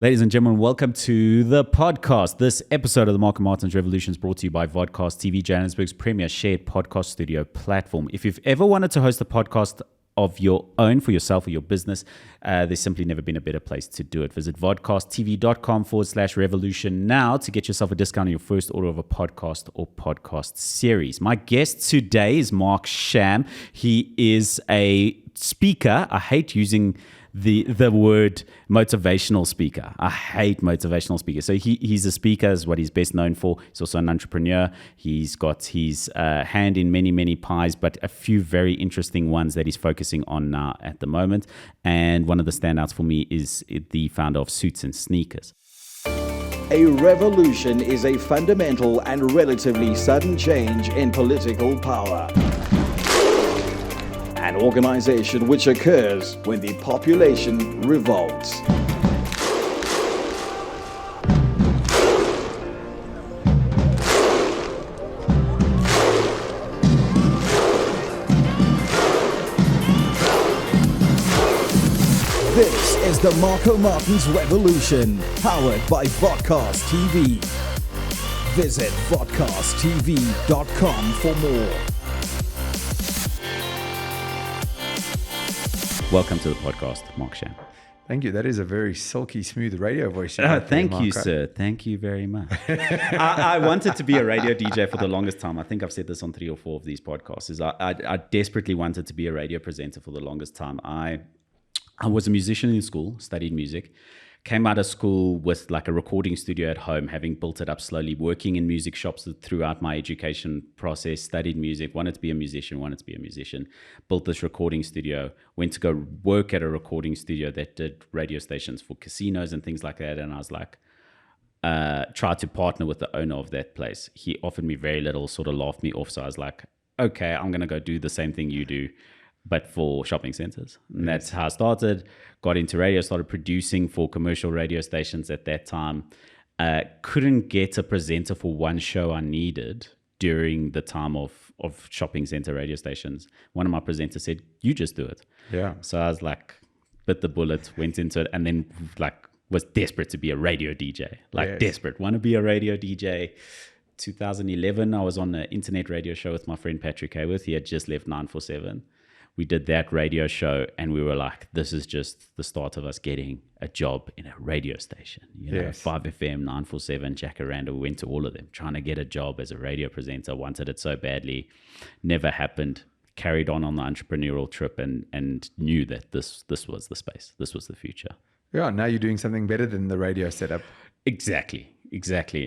Ladies and gentlemen, welcome to the podcast. This episode of the Mark and Martin's Revolution is brought to you by Vodcast TV, Johannesburg's premier shared podcast studio platform. If you've ever wanted to host a podcast of your own for yourself or your business, there's simply never been a better place to do it. Visit vodcasttv.com/revolution now to get yourself a discount on your first order of a podcast or podcast series. My guest today is Mark Sham. He is a speaker. I hate using the word motivational speaker. I hate motivational speakers. So he's a speaker, is what he's best known for. He's also an entrepreneur. He's got his hand in many pies, but a few very interesting ones that he's focusing on now at the moment. And one of the standouts for me is the founder of Suits and Sneakers. A revolution is a fundamental and relatively sudden change in political power. An organization which occurs when the population revolts. This is the Marco Martin's Revolution, powered by Vodcast TV. Visit vodcasttv.com for more. Welcome to the podcast, Mark Sham. Thank you. That is a very silky, smooth radio voice. Thank you, sir. Thank you very much. I wanted to be a radio DJ for the longest time. I think I've said this on 3 or 4 of these podcasts. I desperately wanted to be a radio presenter for the longest time. I was a musician in school, studied music, came out of school with like a recording studio at home, having built it up slowly, working in music shops throughout my education process, studied music, wanted to be a musician, built this recording studio, went to go work at a recording studio that did radio stations for casinos and things like that. And I was like, tried to partner with the owner of that place. He offered me very little, sort of laughed me off. So I was like, okay, I'm going to go do the same thing you do, but for shopping centers. And that's how I started, got into radio, started producing for commercial radio stations at that time. Couldn't get a presenter for one show I needed during the time of shopping center radio stations. One of my presenters said, you just do it. Yeah. So I was like, bit the bullet, went into it, and then like was desperate to be a radio DJ. Desperate, want to be a radio DJ. 2011, I was on an internet radio show with my friend Patrick Hayworth. He had just left 947. We did that radio show and we were like, this is just the start of us getting a job in a radio station. You know, Yes. 5FM, 947, Jacaranda, we went to all of them, trying to get a job as a radio presenter. Wanted it so badly, never happened. Carried on the entrepreneurial trip and knew that this was the space, this was the future. Yeah. Now you're doing something better than the radio setup. Exactly.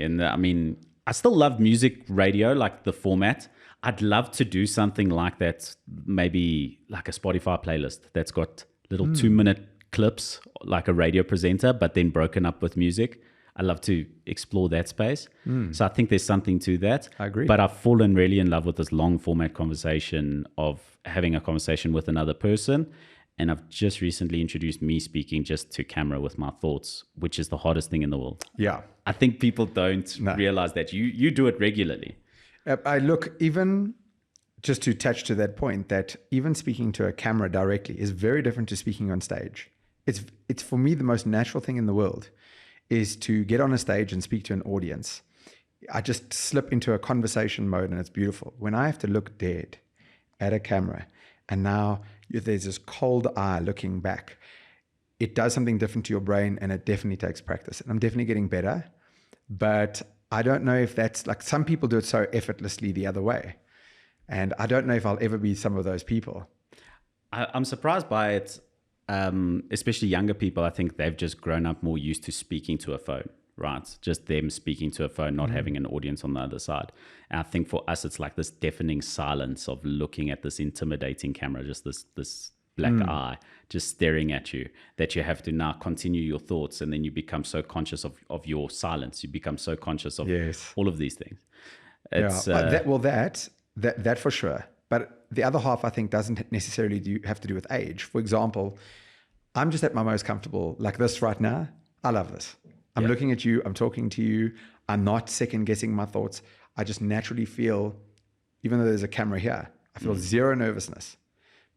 And I mean, I still love music radio, like the format. I'd love to do something like that, maybe like a Spotify playlist that's got little 2-minute clips, like a radio presenter, but then broken up with music. I love to explore that space. So I think there's something to that. I agree. But I've fallen really in love with this long format conversation of having a conversation with another person. And I've just recently introduced me speaking just to camera with my thoughts, which is the hardest thing in the world. Yeah. I think people don't realize that you do it regularly. I look, even just to touch to that point, that even speaking to a camera directly is very different to speaking on stage. It's for me, the most natural thing in the world is to get on a stage and speak to an audience. I just slip into a conversation mode and it's beautiful. When I have to look dead at a camera and now there's this cold eye looking back, it does something different to your brain and it definitely takes practice. And I'm definitely getting better, but I don't know if that's like, some people do it so effortlessly the other way. And I don't know if I'll ever be some of those people. I'm surprised by it, especially younger people. I think they've just grown up more used to speaking to a phone, right? Just them speaking to a phone, not having an audience on the other side. And I think for us, it's like this deafening silence of looking at this intimidating camera, just this black eye just staring at you, that you have to now continue your thoughts, and then you become so conscious of your silence. You become so conscious of all of these things. It's, that for sure. But the other half, I think, doesn't necessarily have to do with age. For example, I'm just at my most comfortable like this right now. I love this. I'm looking at you. I'm talking to you. I'm not second guessing my thoughts. I just naturally feel, even though there's a camera here, I feel zero nervousness.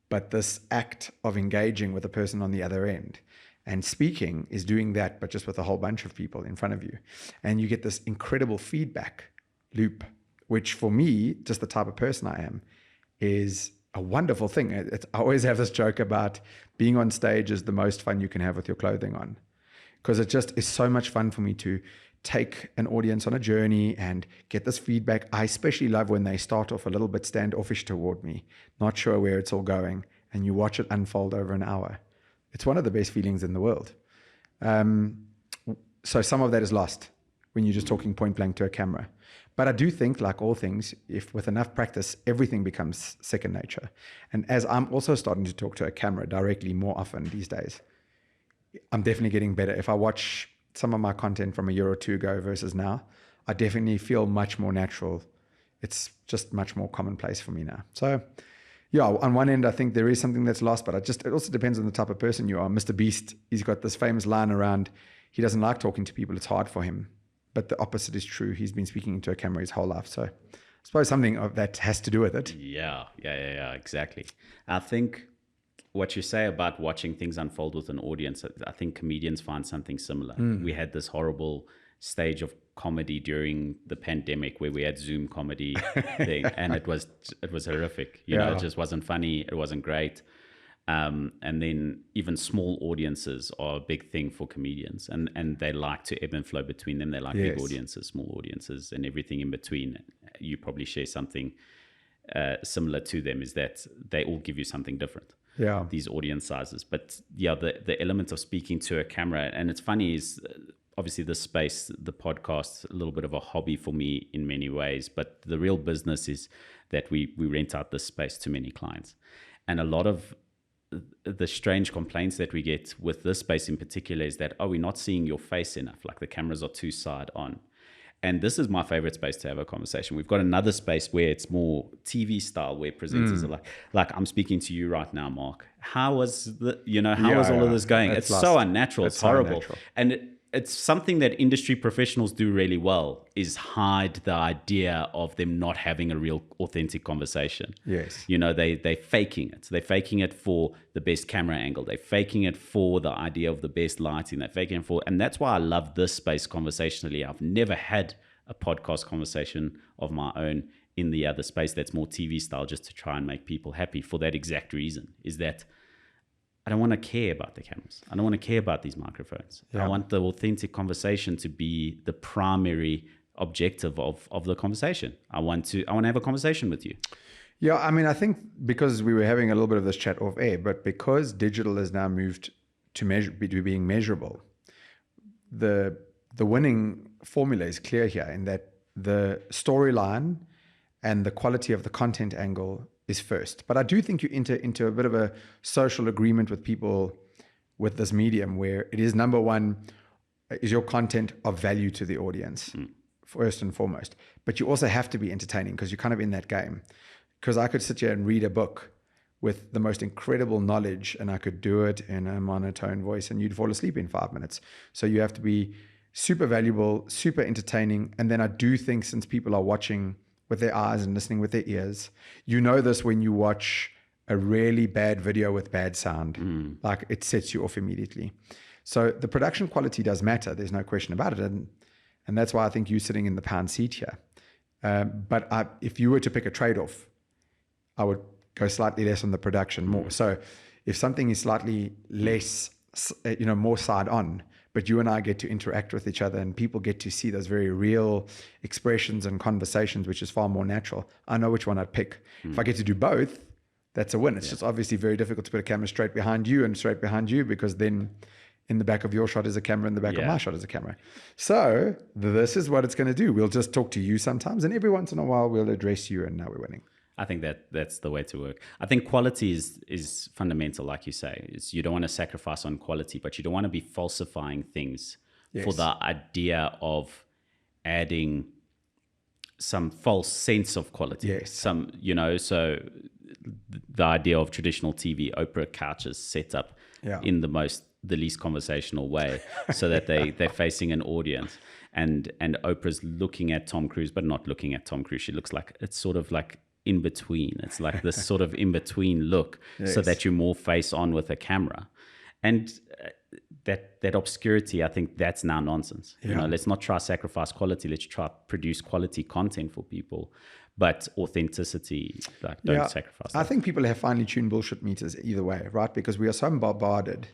But this act of engaging with the person on the other end And speaking is doing that, but just with a whole bunch of people in front of you. And you get this incredible feedback loop, which for me, just the type of person I am, is a wonderful thing. I always have this joke about being on stage is the most fun you can have with your clothing on, because it just is so much fun for me to take an audience on a journey and get this feedback. I especially love when they start off a little bit standoffish toward me, not sure where it's all going, and you watch it unfold over an hour. It's one of the best feelings in the world. So some of that is lost when you're just talking point blank to a camera. But I do think, like all things, if with enough practice, everything becomes second nature. And as I'm also starting to talk to a camera directly more often these days, I'm definitely getting better. If I watch some of my content from a year or two ago versus now, I definitely feel much more natural. It's just much more commonplace for me now. So yeah, on one end, I think there is something that's lost, but it also depends on the type of person you are. Mr. Beast, he's got this famous line around, he doesn't like talking to people. It's hard for him. But the opposite is true. He's been speaking into a camera his whole life. So I suppose something of that has to do with it. Yeah, exactly. I think what you say about watching things unfold with an audience, I think comedians find something similar. We had this horrible stage of comedy during the pandemic where we had Zoom comedy thing, and it was horrific. You know, it just wasn't funny. It wasn't great. And then even small audiences are a big thing for comedians, and they like to ebb and flow between them. They like big audiences, small audiences, and everything in between. You probably share something similar to them, is that they all give you something different. Yeah, these audience sizes. But yeah, the element of speaking to a camera, and it's funny, is obviously the space, the podcast, a little bit of a hobby for me in many ways, but the real business is that we rent out this space to many clients. And a lot of the strange complaints that we get with this space in particular is that, we're not seeing your face enough, like the cameras are too side on. And this is my favorite space to have a conversation. We've got another space where it's more TV style, where presenters are like I'm speaking to you right now, Mark. How was all of this going? It's so unnatural. It's horrible. And it's something that industry professionals do really well, is hide the idea of them not having a real authentic conversation. Yes. You know, they're faking it. They're faking it for the best camera angle. They're faking it for the idea of the best lighting. They're faking it and that's why I love this space conversationally. I've never had a podcast conversation of my own in the other space that's more TV style, just to try and make people happy, for that exact reason, is that I don't want to care about the cameras. I don't want to care about these microphones. Yeah. I want the authentic conversation to be the primary objective of the conversation. I want to have a conversation with you. Yeah, I mean, I think because we were having a little bit of this chat off air, but because digital has now moved to being measurable, the winning formula is clear here, in that the storyline and the quality of the content angle is first. But I do think you enter into a bit of a social agreement with people with this medium, where it is, number one, is your content of value to the audience, first and foremost. But you also have to be entertaining, because you're kind of in that game. Because I could sit here and read a book with the most incredible knowledge, and I could do it in a monotone voice, and you'd fall asleep in 5 minutes. So you have to be super valuable, super entertaining. And then I do think, since people are watching with their eyes and listening with their ears, you know this when you watch a really bad video with bad sound, like it sets you off immediately. So the production quality does matter. There's no question about it. And that's why I think you're sitting in the pound seat here. But if you were to pick a trade-off, I would go slightly less on the production, more. So if something is slightly less, more side on, but you and I get to interact with each other, and people get to see those very real expressions and conversations, which is far more natural, I know which one I'd pick. If I get to do both, that's a win. It's just obviously very difficult to put a camera straight behind you and straight behind you, because then in the back of your shot is a camera, in the back of my shot is a camera. So this is what it's going to do. We'll just talk to you sometimes, and every once in a while we'll address you, and now we're winning. I think that's the way to work. I think quality is fundamental, like you say. You don't want to sacrifice on quality, but you don't want to be falsifying things for the idea of adding some false sense of quality. Yes. So the idea of traditional TV, Oprah couches set up in the least conversational way, so that they're facing an audience, and Oprah's looking at Tom Cruise, but not looking at Tom Cruise. She looks like, it's sort of like in between. It's like this sort of in between look, so that you're more face on with a camera. And that obscurity, I think that's now nonsense. Yeah. You know, let's not try sacrifice quality. Let's try produce quality content for people, but authenticity, like don't sacrifice that. I think people have finely tuned bullshit meters either way, right? Because we are so bombarded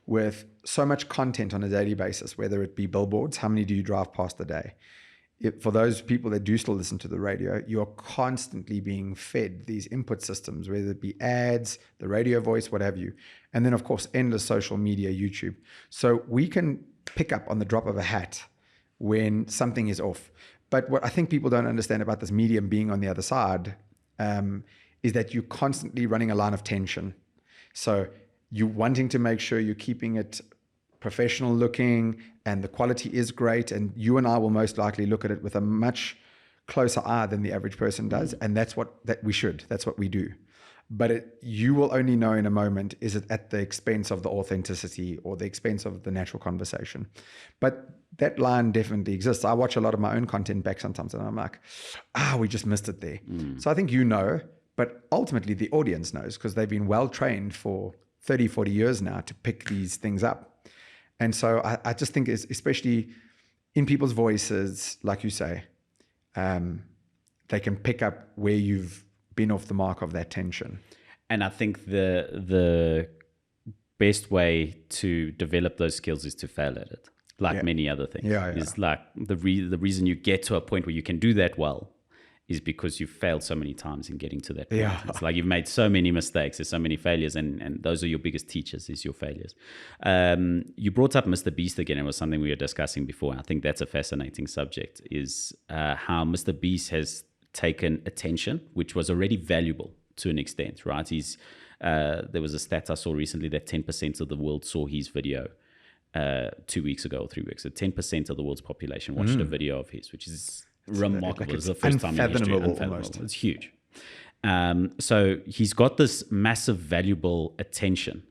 with so much content on a daily basis, whether it be billboards, how many do you drive past a day? For those people that do still listen to the radio, you're constantly being fed these input systems, whether it be ads, the radio voice, what have you. And then, of course, endless social media, YouTube. So we can pick up on the drop of a hat when something is off. But what I think people don't understand about this medium being on the other side is that you're constantly running a line of tension. So you're wanting to make sure you're keeping it professional looking and the quality is great, and you and I will most likely look at it with a much closer eye than the average person does, and that's what we do. But you will only know in a moment, is it at the expense of the authenticity or the expense of the natural conversation? But that line definitely exists. I watch a lot of my own content back sometimes and I'm like, we just missed it there. So I think but ultimately the audience knows, because they've been well trained for 30, 40 years now to pick these things up. And so I just think, especially in people's voices, like you say, they can pick up where you've been off the mark of that tension. And I think the best way to develop those skills is to fail at it, like many other things. It's like the reason you get to a point where you can do that well is because you've failed so many times in getting to that point. It's like you've made so many mistakes, there's so many failures, and those are your biggest teachers, is your failures. You brought up Mr. Beast again. It was something we were discussing before. I think that's a fascinating subject, is how Mr. Beast has taken attention, which was already valuable to an extent, right? There was a stat I saw recently that 10% of the world saw his video 2 weeks ago or 3 weeks. So 10% of the world's population watched a video of his, which is remarkable. It's the first time in history. Unfathomable. It's huge. So he's got this massive, valuable attention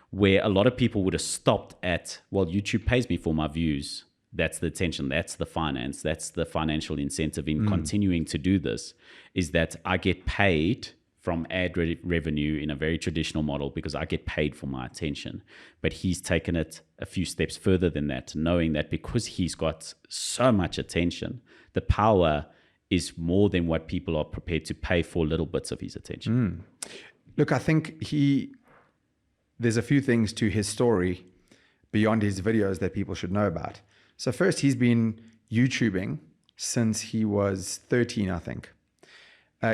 where a lot of people would have stopped at, well, YouTube pays me for my views. That's the attention. That's the finance. That's the financial incentive in continuing to do this, is that I get paid from ad revenue in a very traditional model because I get paid for my attention. But he's taken it a few steps further than that, knowing that because he's got so much attention, the power is more than what people are prepared to pay for little bits of his attention. Look, I think there's a few things to his story beyond his videos that people should know about. So first, he's been YouTubing since he was 13, I think.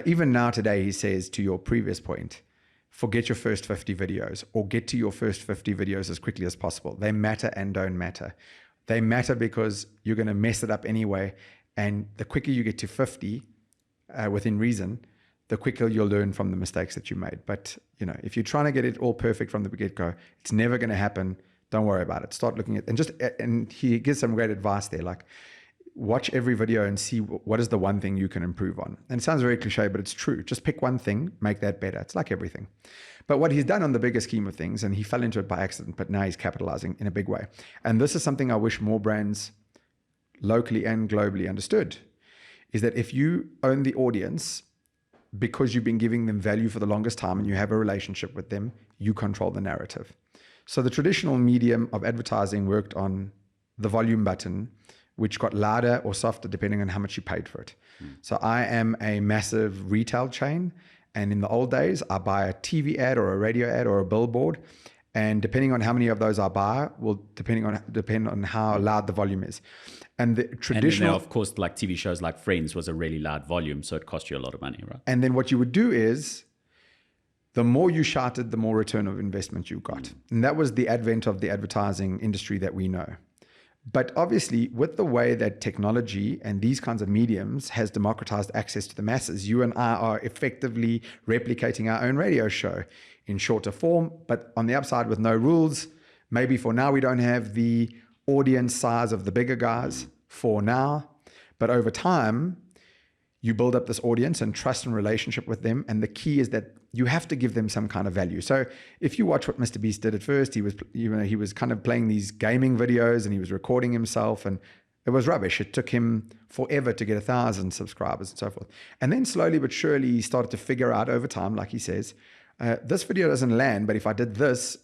Even now today, he says, to your previous point, forget your first 50 videos, or get to your first 50 videos as quickly as possible. They matter and don't matter. They matter because you're going to mess it up anyway. And the quicker you get to 50 within reason, the quicker you'll learn from the mistakes that you made. But if you're trying to get it all perfect from the get-go, it's never going to happen. Don't worry about it. Start looking at, and he gives some great advice there, like watch every video and see what is the one thing you can improve on. And it sounds very cliche, but it's true. Just pick one thing, make that better. It's like everything. But what he's done on the bigger scheme of things, and he fell into it by accident, but now he's capitalizing in a big way. And this is something I wish more brands locally and globally understood, is that if you own the audience because you've been giving them value for the longest time and you have a relationship with them, you control the narrative. So the traditional medium of advertising worked on the volume button, which got louder or softer depending on how much you paid for it. So I am a massive retail chain, and in the old days, I buy a TV ad or a radio ad or a billboard, and depending on how many of those I buy will depend on how loud the volume is. And the traditional, and then, of course, like TV shows like Friends was a really loud volume, so it cost you a lot of money, right? And then what you would do is, the more you shouted, the more return of investment you got. And that was the advent of the advertising industry that we know. But obviously, with the way that technology and these kinds of mediums has democratized access to the masses, you and I are effectively replicating our own radio show in shorter form, but on the upside with no rules. Maybe for now, we don't have the audience size of the bigger guys for now, but over time, you build up this audience and trust and relationship with them. And the key is that you have to give them some kind of value. So if you watch what Mr. Beast did at first, he was kind of playing these gaming videos and he was recording himself, and it was rubbish. It took him forever to get 1,000 subscribers and so forth. And then slowly but surely he started to figure out over time, like he says, this video doesn't land, but if I did this,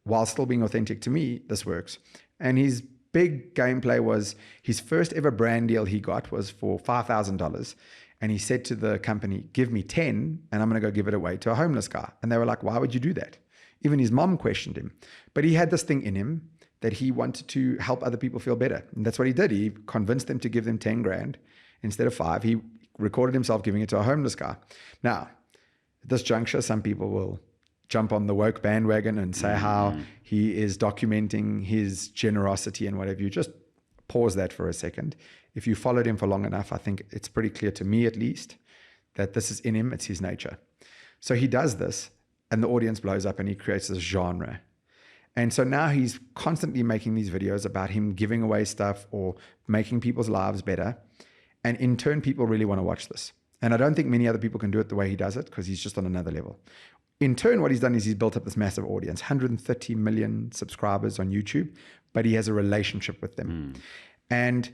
while still being authentic to me, this works. And his big gameplay was his first ever brand deal he got was for $5,000. And he said to the company, give me 10 and I'm going to go give it away to a homeless guy. And they were like, why would you do that? Even his mom questioned him. But he had this thing in him that he wanted to help other people feel better. And that's what he did. He convinced them to give them 10 grand instead of 5. He recorded himself giving it to a homeless guy. Now, at this juncture, some people will jump on the woke bandwagon and say how he is documenting his generosity and whatever. You just pause that for a second. If you followed him for long enough, I think it's pretty clear to me at least that this is in him. It's his nature. So he does this and the audience blows up and he creates this genre. And so now he's constantly making these videos about him giving away stuff or making people's lives better. And in turn, people really want to watch this. And I don't think many other people can do it the way he does it because he's just on another level. In turn, what he's done is he's built up this massive audience, 130 million subscribers on YouTube, but he has a relationship with them. And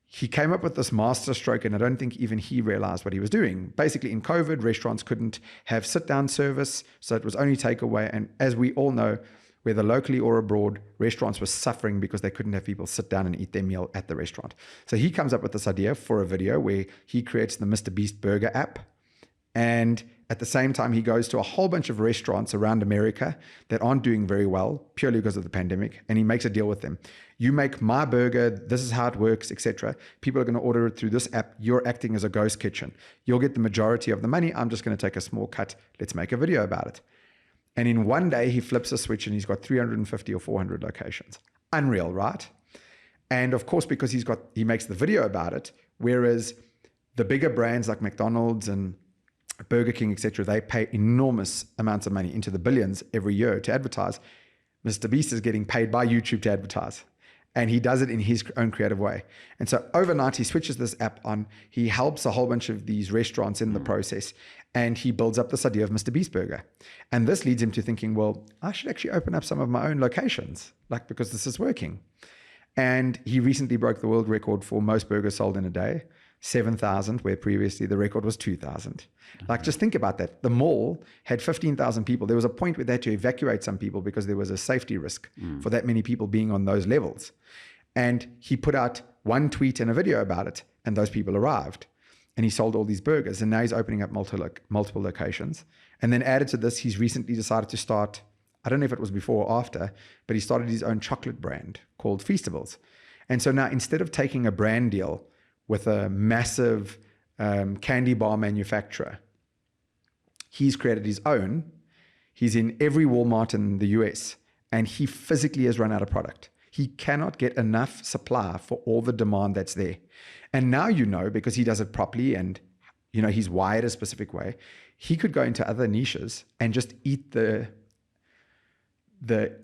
he came up with this master stroke, and I don't think even he realized what he was doing. Basically, in COVID, restaurants couldn't have sit-down service, so it was only takeaway. And as we all know, whether locally or abroad, restaurants were suffering because they couldn't have people sit down and eat their meal at the restaurant. So he comes up with this idea for a video where he creates the Mr. Beast Burger app. And at the same time, he goes to a whole bunch of restaurants around America that aren't doing very well purely because of the pandemic. And he makes a deal with them. You make my burger, this is how it works, etc. People are going to order it through this app. You're acting as a ghost kitchen. You'll get the majority of the money. I'm just going to take a small cut. Let's make a video about it. And in one day, he flips a switch and he's got 350 or 400 locations. Unreal, right? And of course, because he makes the video about it, whereas the bigger brands like McDonald's and Burger King, etc., they pay enormous amounts of money, into the billions every year to advertise. Mr. Beast is getting paid by YouTube to advertise. And he does it in his own creative way. And so overnight, he switches this app on. He helps a whole bunch of these restaurants in the process. And he builds up this idea of Mr. Beast Burger. And this leads him to thinking, well, I should actually open up some of my own locations, because this is working. And he recently broke the world record for most burgers sold in a day, 7,000, where previously the record was 2,000. Just think about that. The mall had 15,000 people. There was a point where they had to evacuate some people because there was a safety risk for that many people being on those levels. And he put out one tweet and a video about it, and those people arrived. And he sold all these burgers, and now he's opening up multiple locations. And then added to this, he's recently decided to start, I don't know if it was before or after, but he started his own chocolate brand called Feastables. And so now, instead of taking a brand deal with a massive candy bar manufacturer, he's created his own. He's in every Walmart in the US, and he physically has run out of product. He cannot get enough supply for all the demand that's there. And now, because he does it properly and, he's wired a specific way, he could go into other niches and just eat the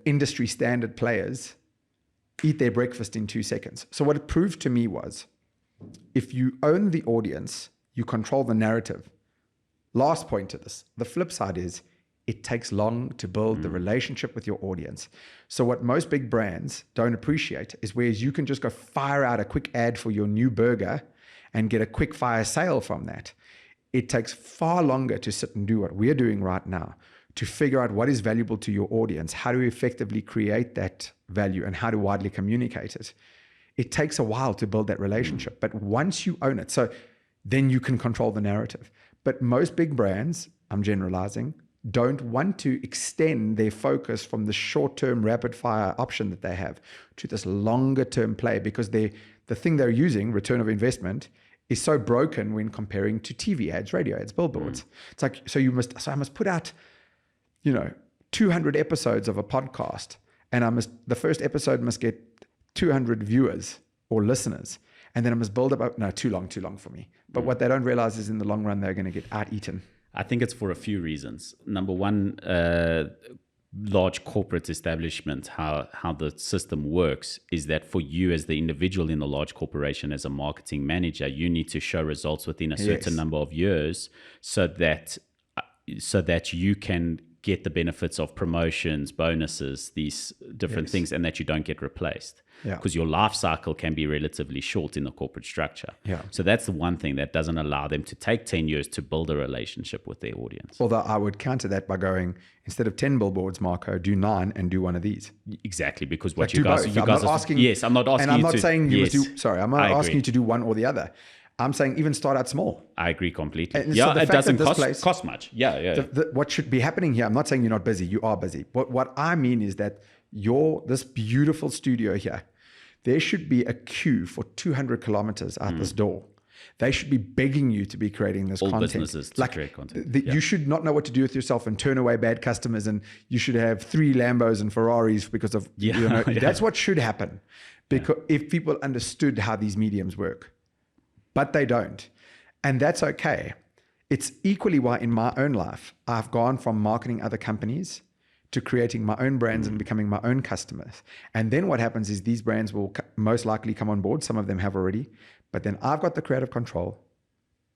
industry standard players, eat their breakfast in 2 seconds. So what it proved to me was, if you own the audience, you control the narrative. Last point to this. The flip side is it takes long to build the relationship with your audience. So what most big brands don't appreciate is whereas you can just go fire out a quick ad for your new burger and get a quick fire sale from that, it takes far longer to sit and do what we're doing right now, to figure out what is valuable to your audience, how to effectively create that value, and how to widely communicate it. It takes a while to build that relationship, but once you own it, so then you can control the narrative. But most big brands, I'm generalizing, don't want to extend their focus from the short-term rapid-fire option that they have to this longer-term play, because the thing they're using, return of investment, is so broken when comparing to TV ads, radio ads, billboards. It's like, so I must put out, 200 episodes of a podcast, and the first episode must get 200 viewers or listeners, and then I must build up. No, too long for me. But what they don't realize is in the long run, they're going to get out-eaten. I think it's for a few reasons. Number one, large corporate establishment, how the system works is that for you as the individual in the large corporation, as a marketing manager, you need to show results within a certain number of years so that you can get the benefits of promotions, bonuses, these different things, and that you don't get replaced. Yeah. Because your life cycle can be relatively short in the corporate structure. Yeah. So that's the one thing that doesn't allow them to take 10 years to build a relationship with their audience. Although I would counter that by going, instead of 10 billboards, Marco, do 9 and do one of these. Exactly, because what Like, you do guys, both. you I'm guys not are, asking, yes, I'm not asking and I'm you not to, saying you yes, must do, sorry, I'm not I asking agree. you to do one or the other. I'm saying even start out small. I agree completely. And so Yeah, the it fact doesn't that this place- cost much. Yeah. What should be happening here, I'm not saying you're not busy, you are busy. But what I mean is that this beautiful studio here, there should be a queue for 200 kilometers out this door. They should be begging you to be creating this All content. businesses to create content. You should not know what to do with yourself and turn away bad customers, and you should have 3 Lambos and Ferraris because of, that's what should happen. Because if people understood how these mediums work, but they don't. And that's okay. It's equally why in my own life, I've gone from marketing other companies to creating my own brands and becoming my own customers. And then what happens is these brands will most likely come on board. Some of them have already, but then I've got the creative control.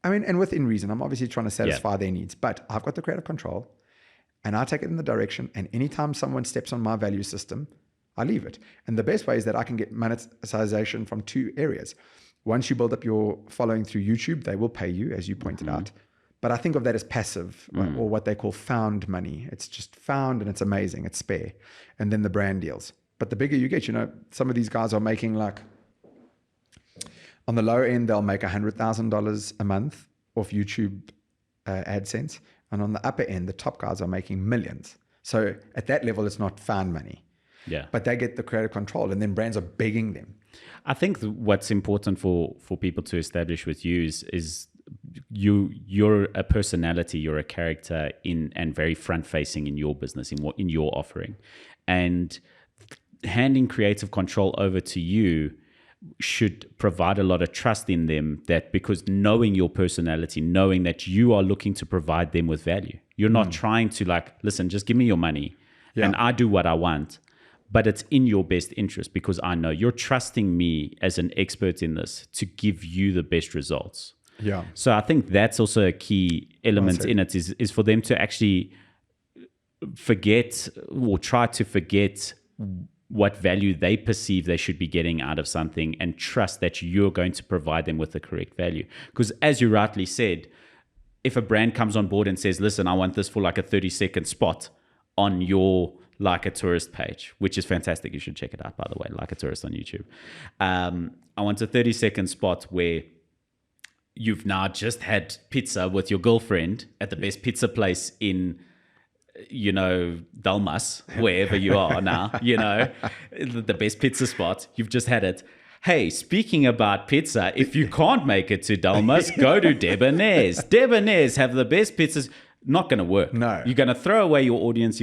I mean, and within reason, I'm obviously trying to satisfy their needs, but I've got the creative control and I take it in the direction. And anytime someone steps on my value system, I leave it. And the best way is that I can get monetization from 2 areas. Once you build up your following through YouTube, they will pay you, as you pointed out. But I think of that as passive, or what they call found money. It's just found and it's amazing. It's spare. And then the brand deals. But the bigger you get, some of these guys are making like, on the low end, they'll make $100,000 a month off YouTube AdSense. And on the upper end, the top guys are making millions. So at that level, it's not found money. Yeah. But they get the creative control, and then brands are begging them. I think what's important for people to establish with you is you're a personality, you're a character and very front facing in your business, in your offering, and handing creative control over to you should provide a lot of trust in them, that because knowing your personality, knowing that you are looking to provide them with value, you're not trying to listen, just give me your money and I do what I want. But it's in your best interest because I know you're trusting me as an expert in this to give you the best results. Yeah. So I think that's also a key element in it is for them to actually forget or try to forget what value they perceive they should be getting out of something and trust that you're going to provide them with the correct value. Because as you rightly said, if a brand comes on board and says, listen, I want this for like a 30-second spot on your Like a Tourist page, which is fantastic. You should check it out, by the way, Like a Tourist on YouTube. I want a 30-second spot where you've now just had pizza with your girlfriend at the best pizza place in, Dalmas, wherever you are now, the best pizza spot. You've just had it. Hey, speaking about pizza, if you can't make it to Dalmas, go to Debonair's. Debonair's have the best pizzas. Not going to work. No. You're going to throw away your audience.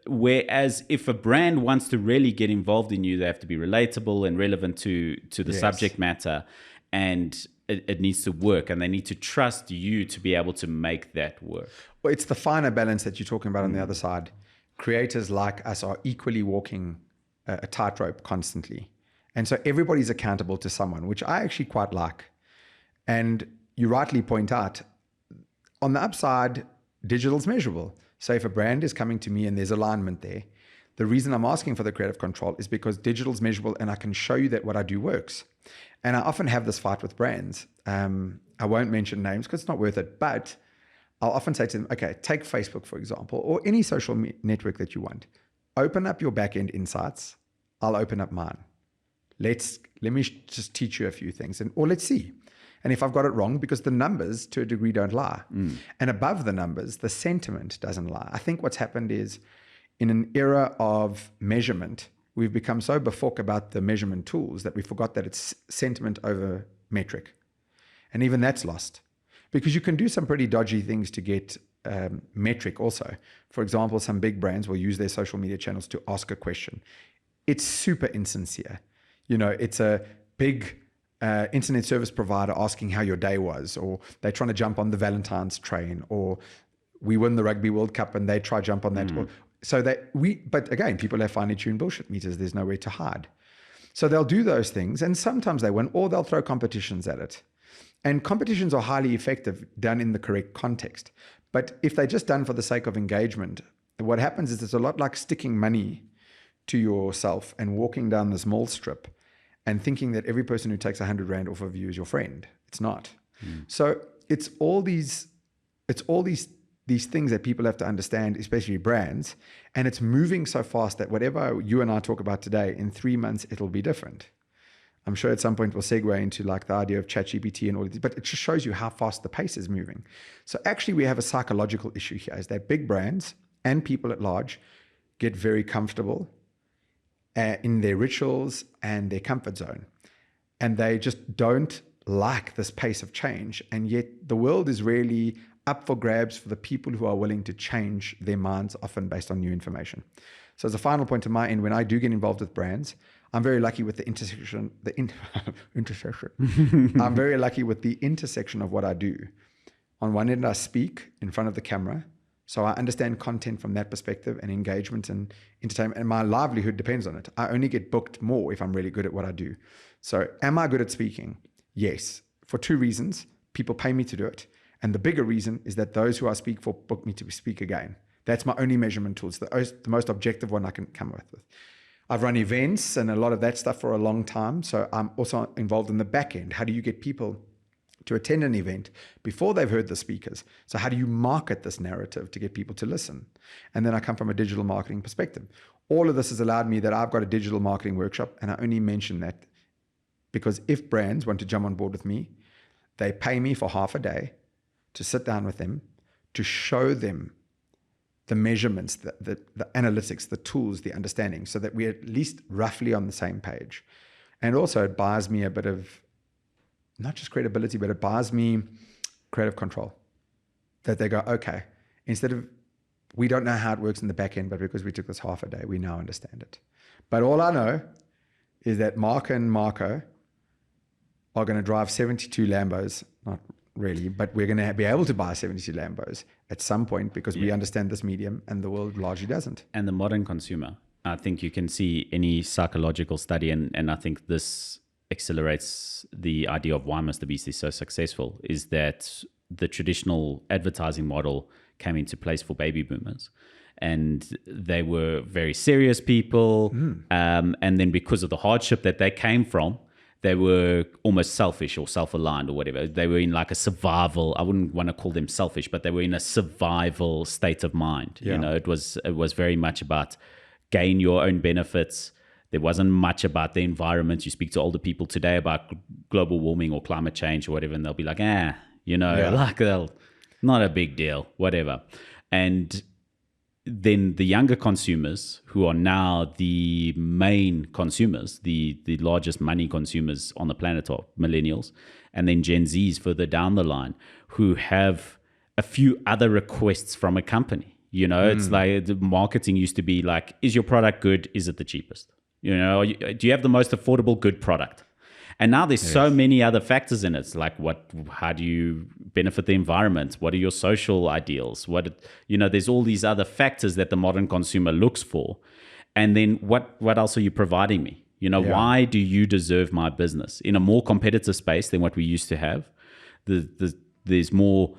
Whereas if a brand wants to really get involved in you, they have to be relatable and relevant to the subject matter. And it needs to work. And they need to trust you to be able to make that work. Well, it's the finer balance that you're talking about on the other side. Creators like us are equally walking a tightrope constantly. And so everybody's accountable to someone, which I actually quite like. And you rightly point out, on the upside, digital's measurable. So if a brand is coming to me and there's alignment there, the reason I'm asking for the creative control is because digital's measurable and I can show you that what I do works. And I often have this fight with brands. I won't mention names because it's not worth it, but I'll often say to them, okay, take Facebook, for example, or any social network that you want. Open up your back-end insights. I'll open up mine. Let me just teach you a few things, or let's see. And if I've got it wrong, because the numbers to a degree don't lie. And above the numbers, the sentiment doesn't lie. I think what's happened is in an era of measurement, we've become so befuck about the measurement tools that we forgot that it's sentiment over metric. And even that's lost. Because you can do some pretty dodgy things to get metric also. For example, some big brands will use their social media channels to ask a question. It's super insincere. It's a big internet service provider asking how your day was, or they're trying to jump on the Valentine's train, or we win the Rugby World Cup and they try to jump on that. But again, people have finely tuned bullshit meters. There's nowhere to hide. So they'll do those things, and sometimes they win, or they'll throw competitions at it. And competitions are highly effective done in the correct context. But if they're just done for the sake of engagement, what happens is it's a lot like sticking money to yourself and walking down this mall strip and thinking that every person who takes 100 Rand off of you is your friend. It's not. So it's all these things that people have to understand, especially brands. And it's moving so fast that whatever you and I talk about today, in 3 months, it'll be different. I'm sure at some point we'll segue into like the idea of ChatGPT and all of this, but it just shows you how fast the pace is moving. So actually we have a psychological issue here, is that big brands and people at large get very comfortable in their rituals and their comfort zone. And they just don't like this pace of change. And yet the world is really up for grabs for the people who are willing to change their minds, often based on new information. So as a final point to my end, when I do get involved with brands, I'm very lucky with the intersection. I'm very lucky with the intersection of what I do. On one end, I speak in front of the camera. So I understand content from that perspective and engagement and entertainment. And my livelihood depends on it. I only get booked more if I'm really good at what I do. So am I good at speaking? Yes. For 2 reasons. People pay me to do it. And the bigger reason is that those who I speak for book me to speak again. That's my only measurement tool. It's the most objective one I can come up with. I've run events and a lot of that stuff for a long time. So I'm also involved in the back end. How do you get people to attend an event before they've heard the speakers? So how do you market this narrative to get people to listen? And then I come from a digital marketing perspective. All of this has allowed me that I've got a digital marketing workshop, and I only mention that because if brands want to jump on board with me, they pay me for half a day to sit down with them, to show them the measurements, the analytics, the tools, the understanding, so that we're at least roughly on the same page. And also it buys me a bit of, not just credibility, but it buys me creative control. That they go, okay, instead of, we don't know how it works in the back end, but because we took this half a day, we now understand it. But all I know is that Marco and Marco are going to drive 72 Lambos, not really, but we're going to be able to buy 72 Lambos at some point because we understand this medium and the world largely doesn't. And the modern consumer, I think you can see any psychological study, and I think this accelerates the idea of why Mr. Beast is so successful, is that the traditional advertising model came into place for baby boomers. And they were very serious people. And then because of the hardship that they came from, they were almost selfish or self-aligned or whatever. They were in like a survival, I wouldn't want to call them selfish, but they were in a survival state of mind. Yeah. You know, it was very much about gain your own benefits. There wasn't much about the environment. You speak to older people today about global warming or climate change or whatever, and they'll be like, like not a big deal, whatever. And then the younger consumers, who are now the main consumers, the largest money consumers on the planet, are millennials, and then Gen Zs further down the line, who have a few other requests from a company. You know, it's like the marketing used to be like, is your product good? Is it the cheapest? You know, do you have the most affordable good product? And now there's so many other factors in it. It's like, how do you benefit the environment? What are your social ideals? There's all these other factors that the modern consumer looks for. And then what else are you providing me? Why do you deserve my business? In a more competitive space than what we used to have, there's more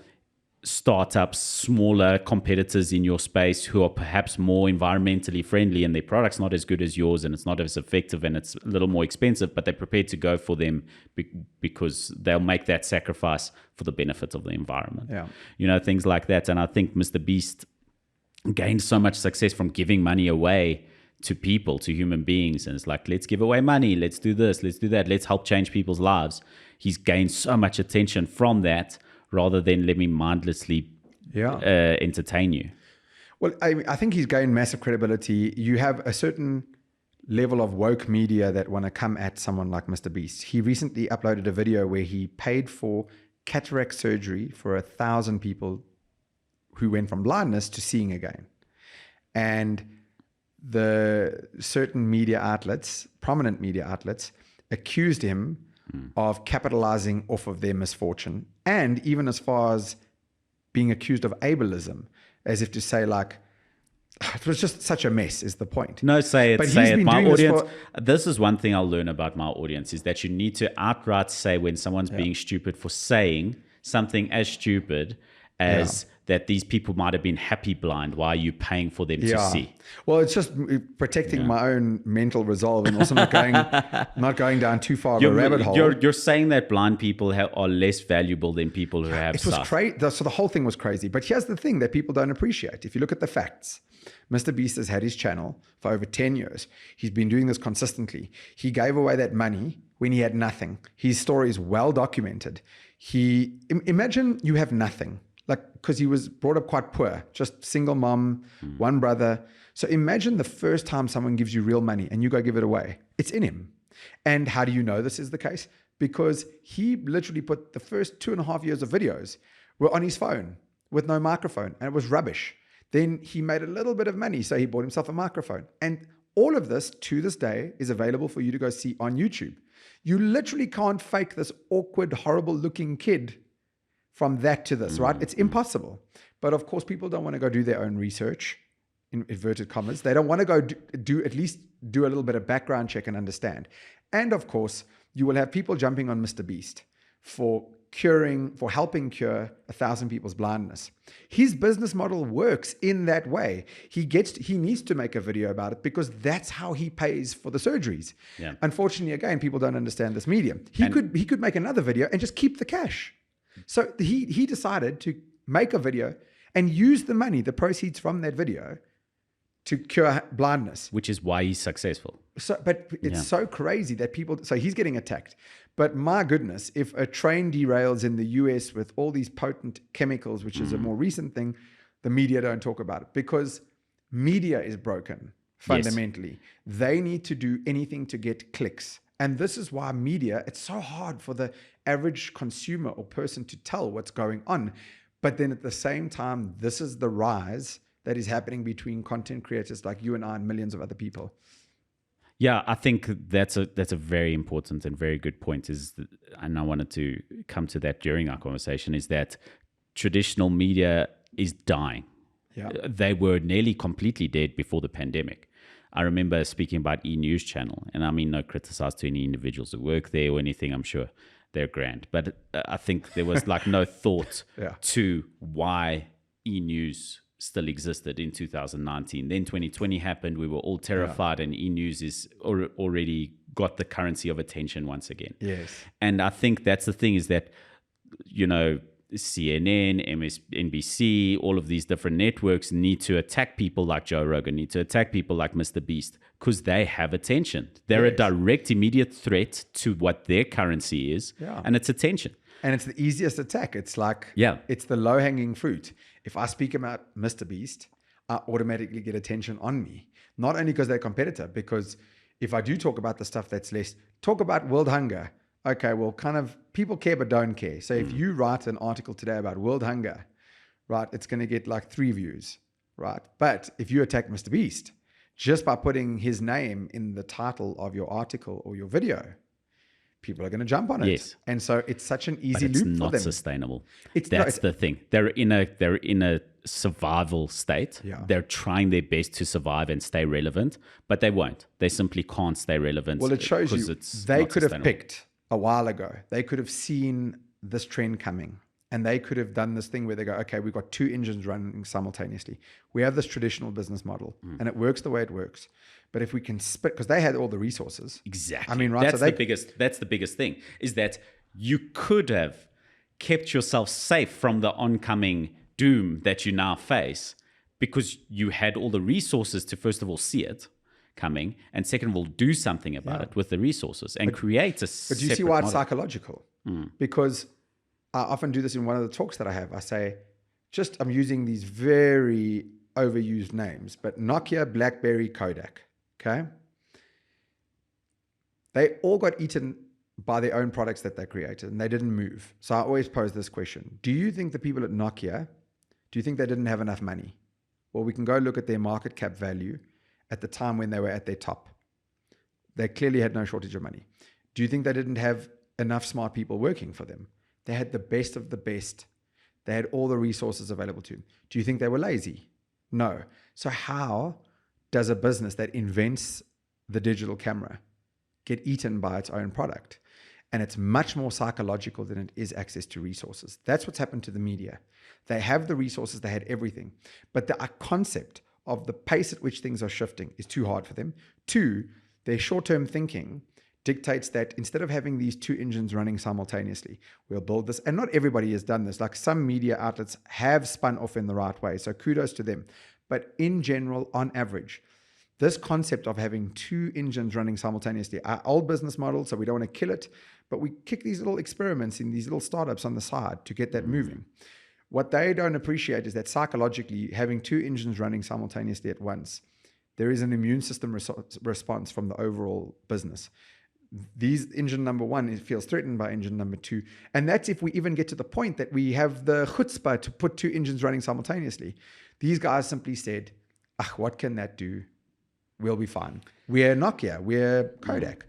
startups, smaller competitors in your space who are perhaps more environmentally friendly, and their product's not as good as yours, and it's not as effective, and it's a little more expensive, but they're prepared to go for them because they'll make that sacrifice for the benefit of the environment. Things like that. And I think Mr. Beast gained so much success from giving money away to people, to human beings, and it's like, let's give away money, let's do this, let's do that, let's help change people's lives. He's gained so much attention from that, rather than let me mindlessly entertain you. Well, I think he's gained massive credibility. You have a certain level of woke media that want to come at someone like Mr. Beast. He recently uploaded a video where he paid for cataract surgery for 1,000 people who went from blindness to seeing again. And the certain media outlets, prominent media outlets, accused him of capitalizing off of their misfortune, and even as far as being accused of ableism, as if to say, like, it was just such a mess is the point. No, say it. But say it. My audience, this is one thing I'll learn about my audience, is that you need to outright say when someone's being stupid for saying something as stupid as that these people might have been happy blind. Why are you paying for them to see? Well, it's just protecting my own mental resolve and also not going down too far of a rabbit hole. You're saying that blind people are less valuable than people who have sight. It was crazy. So the whole thing was crazy. But here's the thing that people don't appreciate. If you look at the facts, Mr. Beast has had his channel for over 10 years. He's been doing this consistently. He gave away that money when he had nothing. His story is well documented. Imagine you have nothing. Because he was brought up quite poor, just single mom, one brother. So imagine the first time someone gives you real money and you go give it away. It's in him. And how do you know this is the case? Because he literally put the first 2.5 years of videos were on his phone with no microphone, and it was rubbish. Then he made a little bit of money, so he bought himself a microphone. And all of this, to this day, is available for you to go see on YouTube. You literally can't fake this awkward, horrible-looking kid from that to this, right? It's impossible. But of course, people don't want to go do their own research, in inverted commas. They don't want to go at least do a little bit of background check and understand. And of course, you will have people jumping on Mr. Beast for helping cure 1,000 people's blindness. His business model works in that way. He needs to make a video about it because that's how he pays for the surgeries. Yeah. Unfortunately, again, people don't understand this medium. He could make another video and just keep the cash. So he decided to make a video and use the money, the proceeds from that video, to cure blindness. Which is why he's successful. But it's so crazy that so he's getting attacked. But my goodness, if a train derails in the US with all these potent chemicals, which is a more recent thing, the media don't talk about it because media is broken fundamentally. Yes. They need to do anything to get clicks. And this is why media, it's so hard for the average consumer or person to tell what's going on. But then at the same time, this is the rise that is happening between content creators like you and I and millions of other people. Yeah, I think that's a very important and very good point. And I wanted to come to that during our conversation, is that traditional media is dying. Yeah. They were nearly completely dead before the pandemic. I remember speaking about E-News Channel, and I mean no criticize to any individuals who work there or anything. I'm sure they're grand, but I think there was no thought to why E-News still existed in 2019. Then 2020 happened. We were all terrified, and E-News is already got the currency of attention once again. Yes. And I think that's the thing, is that, CNN, MSNBC, all of these different networks need to attack people like Joe Rogan, need to attack people like Mr. Beast, because they have attention. They're a direct, immediate threat to what their currency is, and it's attention. And it's the easiest attack. It's it's the low-hanging fruit. If I speak about Mr. Beast, I automatically get attention on me. Not only because they're a competitor, because if I do talk about the stuff that's less, talk about world hunger. Okay, well, kind of people care but don't care. So if you write an article today about world hunger, right, it's going to get 3 views, right? But if you attack Mr. Beast, just by putting his name in the title of your article or your video, people are going to jump on it. Yes. And so it's such an easy loop for them. It's not sustainable. That's the thing. They're in a survival state. Yeah. They're trying their best to survive and stay relevant, but they won't. They simply can't stay relevant. Well, it shows you they could have picked a while ago. They could have seen this trend coming, and they could have done this thing where they go, okay, we've got 2 engines running simultaneously. We have this traditional business model, and it works the way it works. But if we can split, because they had all the resources. Exactly. I mean, right? That's the biggest thing, is that you could have kept yourself safe from the oncoming doom that you now face, because you had all the resources to, first of all, see it coming, and second of all, do something about it with the resources and create a separate. But do you see why it's model. psychological? Because I often do this in one of the talks that I have. I say, I'm using these very overused names, but Nokia, BlackBerry, Kodak, okay? They all got eaten by their own products that they created, and they didn't move. So I always pose this question. Do you think the people at Nokia, do you think they didn't have enough money? Well, we can go look at their market cap value at the time when they were at their top. They clearly had no shortage of money. Do you think they didn't have enough smart people working for them? They had the best of the best. They had all the resources available to them. Do you think they were lazy? No. So how does a business that invents the digital camera get eaten by its own product? And it's much more psychological than it is access to resources. That's what's happened to the media. They have the resources, they had everything. But the concept of the pace at which things are shifting is too hard for them. Two, their short-term thinking dictates that instead of having these two engines running simultaneously, we'll build this. And not everybody has done this. Like some media outlets have spun off in the right way. So kudos to them. But in general, on average, this concept of having two engines running simultaneously, our old business model, so we don't want to kill it, but we kick these little experiments in these little startups on the side to get that moving. What they don't appreciate is that psychologically, having two engines running simultaneously at once, there is an immune system response from the overall business. Engine number one, it feels threatened by engine number two. And that's if we even get to the point that we have the chutzpah to put two engines running simultaneously. These guys simply said, what can that do? We'll be fine. We're Nokia, we're Kodak.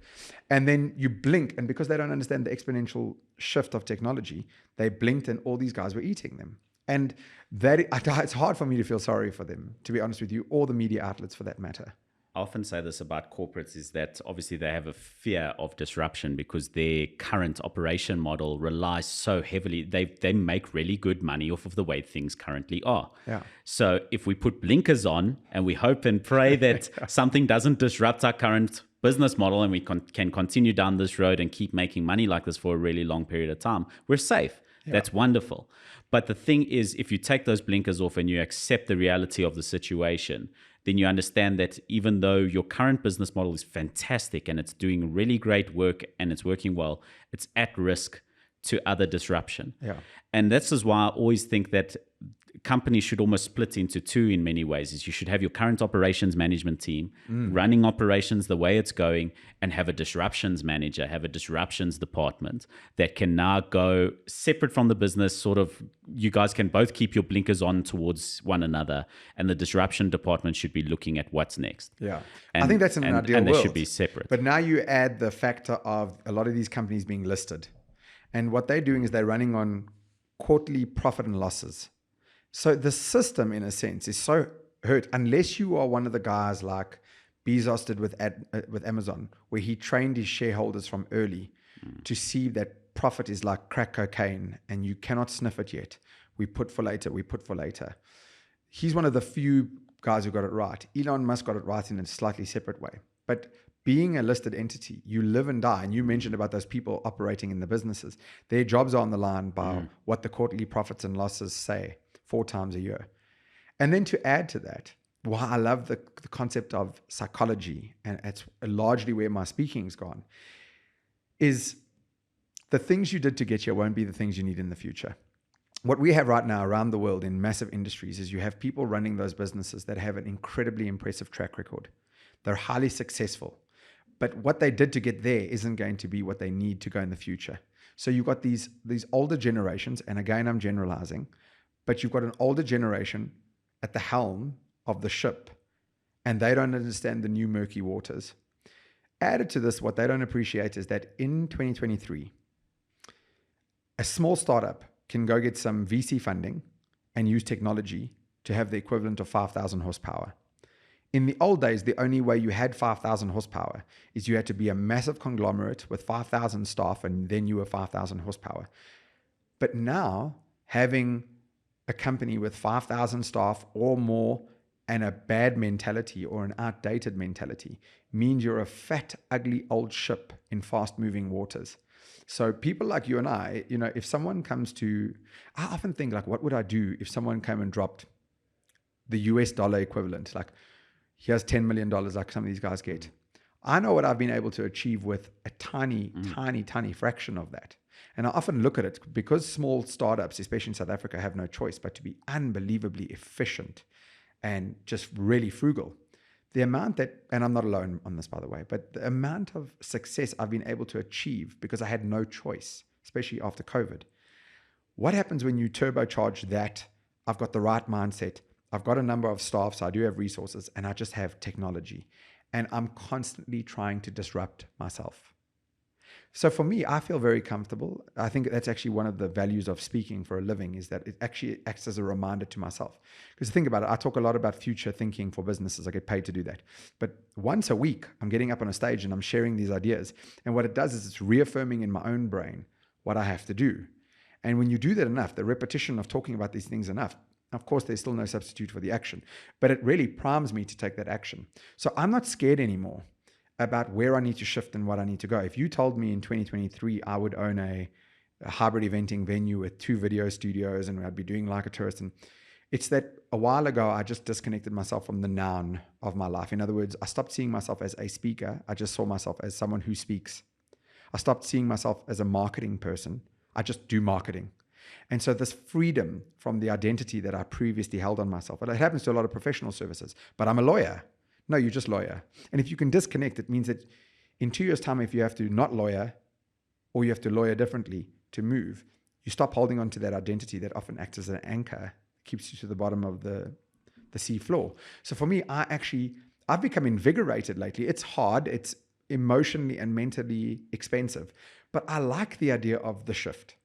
And then you blink, and because they don't understand the exponential shift of technology, they blinked and all these guys were eating them. And it's hard for me to feel sorry for them, to be honest with you, or the media outlets for that matter. I often say this about corporates is that obviously they have a fear of disruption because their current operation model relies so heavily. They make really good money off of the way things currently are. Yeah. So if we put blinkers on and we hope and pray that something doesn't disrupt our current business model and we can continue down this road and keep making money like this for a really long period of time, we're safe. Yeah. That's wonderful. But the thing is, if you take those blinkers off and you accept the reality of the situation, then you understand that even though your current business model is fantastic and it's doing really great work and it's working well, it's at risk to other disruption. Yeah. And this is why I always think that companies should almost split into two in many ways. Is you should have your current operations management team running operations the way it's going, and have a disruptions manager, have a disruptions department that can now go separate from the business. Sort of, you guys can both keep your blinkers on towards one another, and the disruption department should be looking at what's next. Yeah, I think that's an ideal world. And they should be separate. But now you add the factor of a lot of these companies being listed, and what they're doing is they're running on quarterly profit and losses. So the system, in a sense, is so hurt unless you are one of the guys like Bezos did with Amazon, where he trained his shareholders from early to see that profit is like crack cocaine and you cannot sniff it yet. We put for later. He's one of the few guys who got it right. Elon Musk got it right in a slightly separate way. But being a listed entity, you live and die. And you mentioned about those people operating in the businesses. Their jobs are on the line by what the quarterly profits and losses say 4 times a year. And then to add to that, why I love the concept of psychology, and it's largely where my speaking's gone, is the things you did to get here won't be the things you need in the future. What we have right now around the world in massive industries is you have people running those businesses that have an incredibly impressive track record. They're highly successful. But what they did to get there isn't going to be what they need to go in the future. So you've got these older generations, and again, I'm generalizing, but you've got an older generation at the helm of the ship, and they don't understand the new murky waters. Added to this, what they don't appreciate is that in 2023, a small startup can go get some VC funding and use technology to have the equivalent of 5,000 horsepower. In the old days, the only way you had 5,000 horsepower is you had to be a massive conglomerate with 5,000 staff, and then you were 5,000 horsepower. But now, having a company with 5,000 staff or more and a bad mentality or an outdated mentality means you're a fat, ugly old ship in fast-moving waters. So people like you and I, if someone comes to, I often think like, what would I do if someone came and dropped the US dollar equivalent? Like, here's $10 million like some of these guys get. I know what I've been able to achieve with a tiny fraction of that. And I often look at it because small startups, especially in South Africa, have no choice but to be unbelievably efficient and just really frugal. The amount that, and I'm not alone on this, by the way, but the amount of success I've been able to achieve because I had no choice, especially after COVID. What happens when you turbocharge that? I've got the right mindset. I've got a number of staff, so I do have resources, and I just have technology. And I'm constantly trying to disrupt myself. So for me, I feel very comfortable. I think that's actually one of the values of speaking for a living, is that it actually acts as a reminder to myself. Because think about it, I talk a lot about future thinking for businesses. I get paid to do that. But once a week, I'm getting up on a stage and I'm sharing these ideas. And what it does is it's reaffirming in my own brain what I have to do. And when you do that enough, the repetition of talking about these things enough, of course, there's still no substitute for the action, but it really primes me to take that action. So I'm not scared anymore about where I need to shift and what I need to go. If you told me in 2023 I would own a hybrid eventing venue with 2 video studios and I'd be doing like a tourist, and it's that a while ago I just disconnected myself from the noun of my life. In other words, I stopped seeing myself as a speaker. I just saw myself as someone who speaks. I stopped seeing myself as a marketing person. I just do marketing. And so this freedom from the identity that I previously held on myself, and it happens to a lot of professional services, but I'm a lawyer. No, you're just lawyer. And if you can disconnect, it means that in 2 years' time, if you have to not lawyer, or you have to lawyer differently to move, you stop holding on to that identity that often acts as an anchor, keeps you to the bottom of the sea floor. So for me, I've become invigorated lately. It's hard. It's emotionally and mentally expensive, but I like the idea of the shift.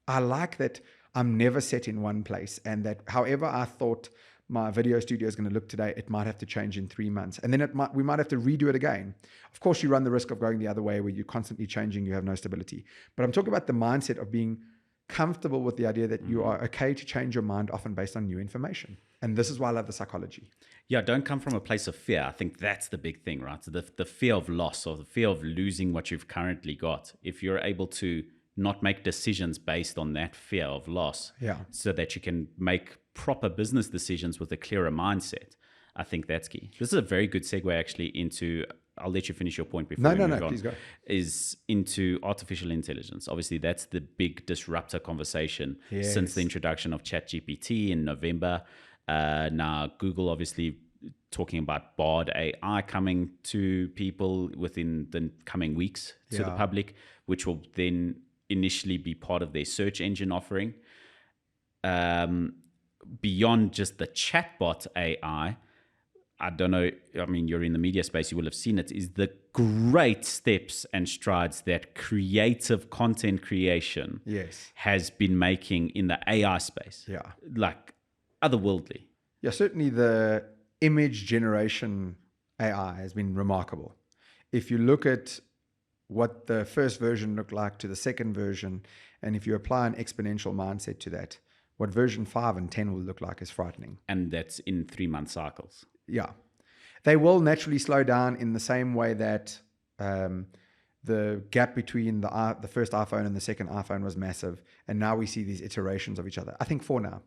I like that I'm never set in one place, and that however I thought my video studio is going to look today, it might have to change in 3 months. And then we might have to redo it again. Of course, you run the risk of going the other way where you're constantly changing, you have no stability. But I'm talking about the mindset of being comfortable with the idea that you are okay to change your mind, often based on new information. And this is why I love the psychology. Yeah, don't come from a place of fear. I think that's the big thing, right? So the fear of loss, or the fear of losing what you've currently got. If you're able to not make decisions based on that fear of loss, so that you can make proper business decisions with a clearer mindset, I think that's key. This is a very good segue actually into, I'll let you finish your point before we move on, please go. Is into artificial intelligence. Obviously, that's the big disruptor conversation since the introduction of ChatGPT in November. Now, Google obviously talking about Bard AI coming to people within the coming weeks to the public, which will then initially be part of their search engine offering. Beyond just the chatbot AI, I don't know, I mean, you're in the media space, you will have seen it, is the great steps and strides that creative content creation has been making in the AI space. Like otherworldly. Yeah, certainly the image generation AI has been remarkable. If you look at what the first version looked like to the second version, and if you apply an exponential mindset to that, what version 5 and 10 will look like is frightening. And that's in 3-month cycles. Yeah. They will naturally slow down in the same way that the gap between the first iPhone and the second iPhone was massive. And now we see these iterations of each other. I think 4 now.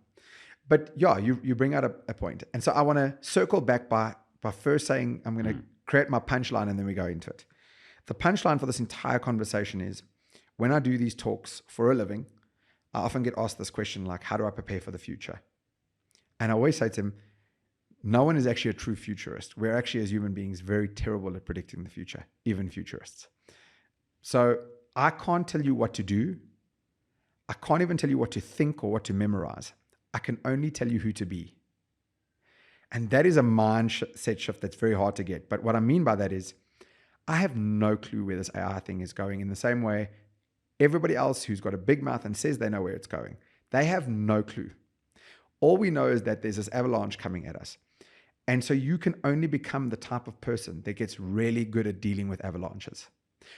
But yeah, you bring out a point. And so I want to circle back by first saying I'm going to create my punchline and then we go into it. The punchline for this entire conversation is, when I do these talks for a living, I often get asked this question, like, how do I prepare for the future? And I always say to them, no one is actually a true futurist. We're actually, as human beings, very terrible at predicting the future, even futurists. So I can't tell you what to do. I can't even tell you what to think or what to memorize. I can only tell you who to be. And that is a mindset shift that's very hard to get. But what I mean by that is, I have no clue where this AI thing is going, in the same way everybody else who's got a big mouth and says they know where it's going, they have no clue. All we know is that there's this avalanche coming at us. And so you can only become the type of person that gets really good at dealing with avalanches.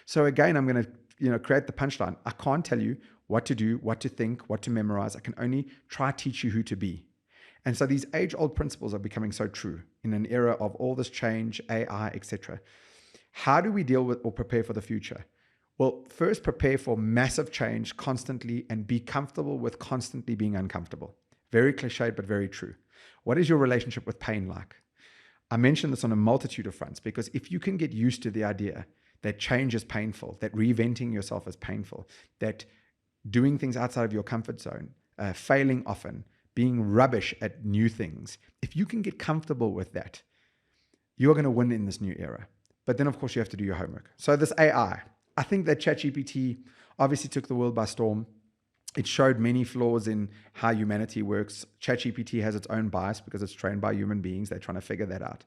So again, I'm going to create the punchline. I can't tell you what to do, what to think, what to memorize. I can only try to teach you who to be. And so these age-old principles are becoming so true in an era of all this change, AI, etc. How do we deal with or prepare for the future? Well, first prepare for massive change constantly and be comfortable with constantly being uncomfortable. Very cliched, but very true. What is your relationship with pain like? I mentioned this on a multitude of fronts, because if you can get used to the idea that change is painful, that reinventing yourself is painful, that doing things outside of your comfort zone, failing often, being rubbish at new things, if you can get comfortable with that, you are going to win in this new era. But then, of course, you have to do your homework. So this AI, I think that ChatGPT obviously took the world by storm. It showed many flaws in how humanity works. ChatGPT has its own bias because it's trained by human beings. They're trying to figure that out.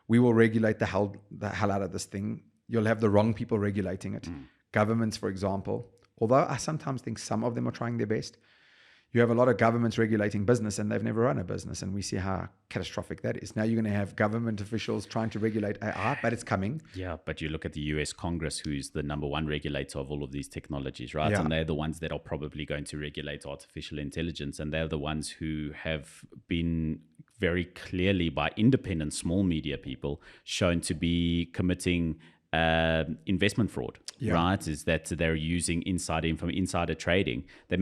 We will regulate the hell out of this thing. You'll have the wrong people regulating it. Governments, for example, although I sometimes think some of them are trying their best, you have a lot of governments regulating business and they've never run a business. And we see how catastrophic that is. Now you're going to have government officials trying to regulate AI, but it's coming. Yeah, but you look at the US Congress, who's the number one regulator of all of these technologies, right? Yeah. And they're the ones that are probably going to regulate artificial intelligence. And they're the ones who have been very clearly by independent small media people shown to be committing investment fraud, right? Is that they're using insider trading. They're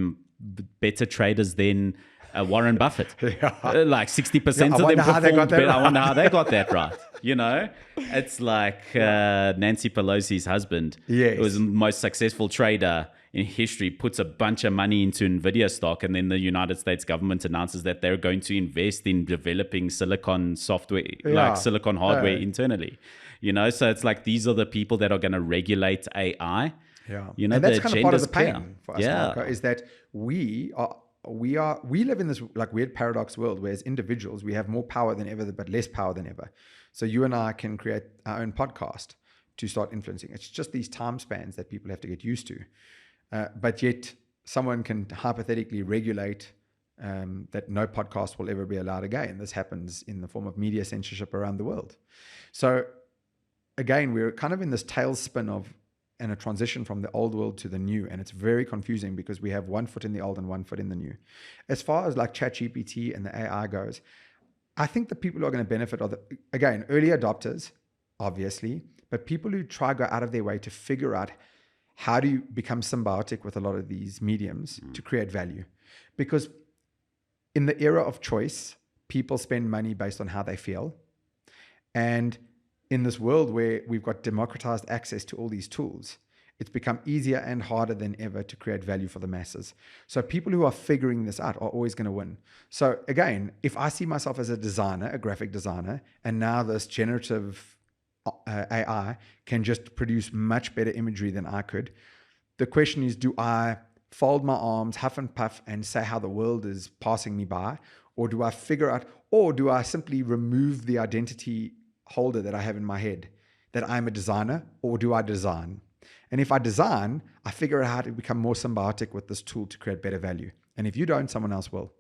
better traders than Warren Buffett. Like 60% of them performed better. I wonder how they got that right. You know, it's like Nancy Pelosi's husband, who was the most successful trader in history, puts a bunch of money into Nvidia stock, and then the United States government announces that they're going to invest in developing silicon software, like silicon hardware internally. You know, so it's like these are the people that are going to regulate AI. Yeah, you know, and that's kind of part of the pain clear. for us, Marco, is that we live in this like weird paradox world where as individuals we have more power than ever, but less power than ever. So you and I can create our own podcast to start influencing. It's just these time spans that people have to get used to. But yet someone can hypothetically regulate that no podcast will ever be allowed again. This happens in the form of media censorship around the world. So again, we're kind of in this tailspin of and a transition from the old world to the new. And it's very confusing because we have 1 foot in the old and 1 foot in the new. As far as like ChatGPT and the AI goes, I think the people who are going to benefit are again, early adopters, obviously, but people who try to go out of their way to figure out how do you become symbiotic with a lot of these mediums to create value. Because in the era of choice, people spend money based on how they feel. And in this world where we've got democratized access to all these tools, it's become easier and harder than ever to create value for the masses. So people who are figuring this out are always going to win. So again, if I see myself as a designer, a graphic designer, and now this generative AI can just produce much better imagery than I could, the question is, do I fold my arms, huff and puff, and say how the world is passing me by? Or do I figure out, or do I simply remove the identity holder that I have in my head that I'm a designer, or do I design? And if I design, I figure out how to become more symbiotic with this tool to create better value. And if you don't, someone else will.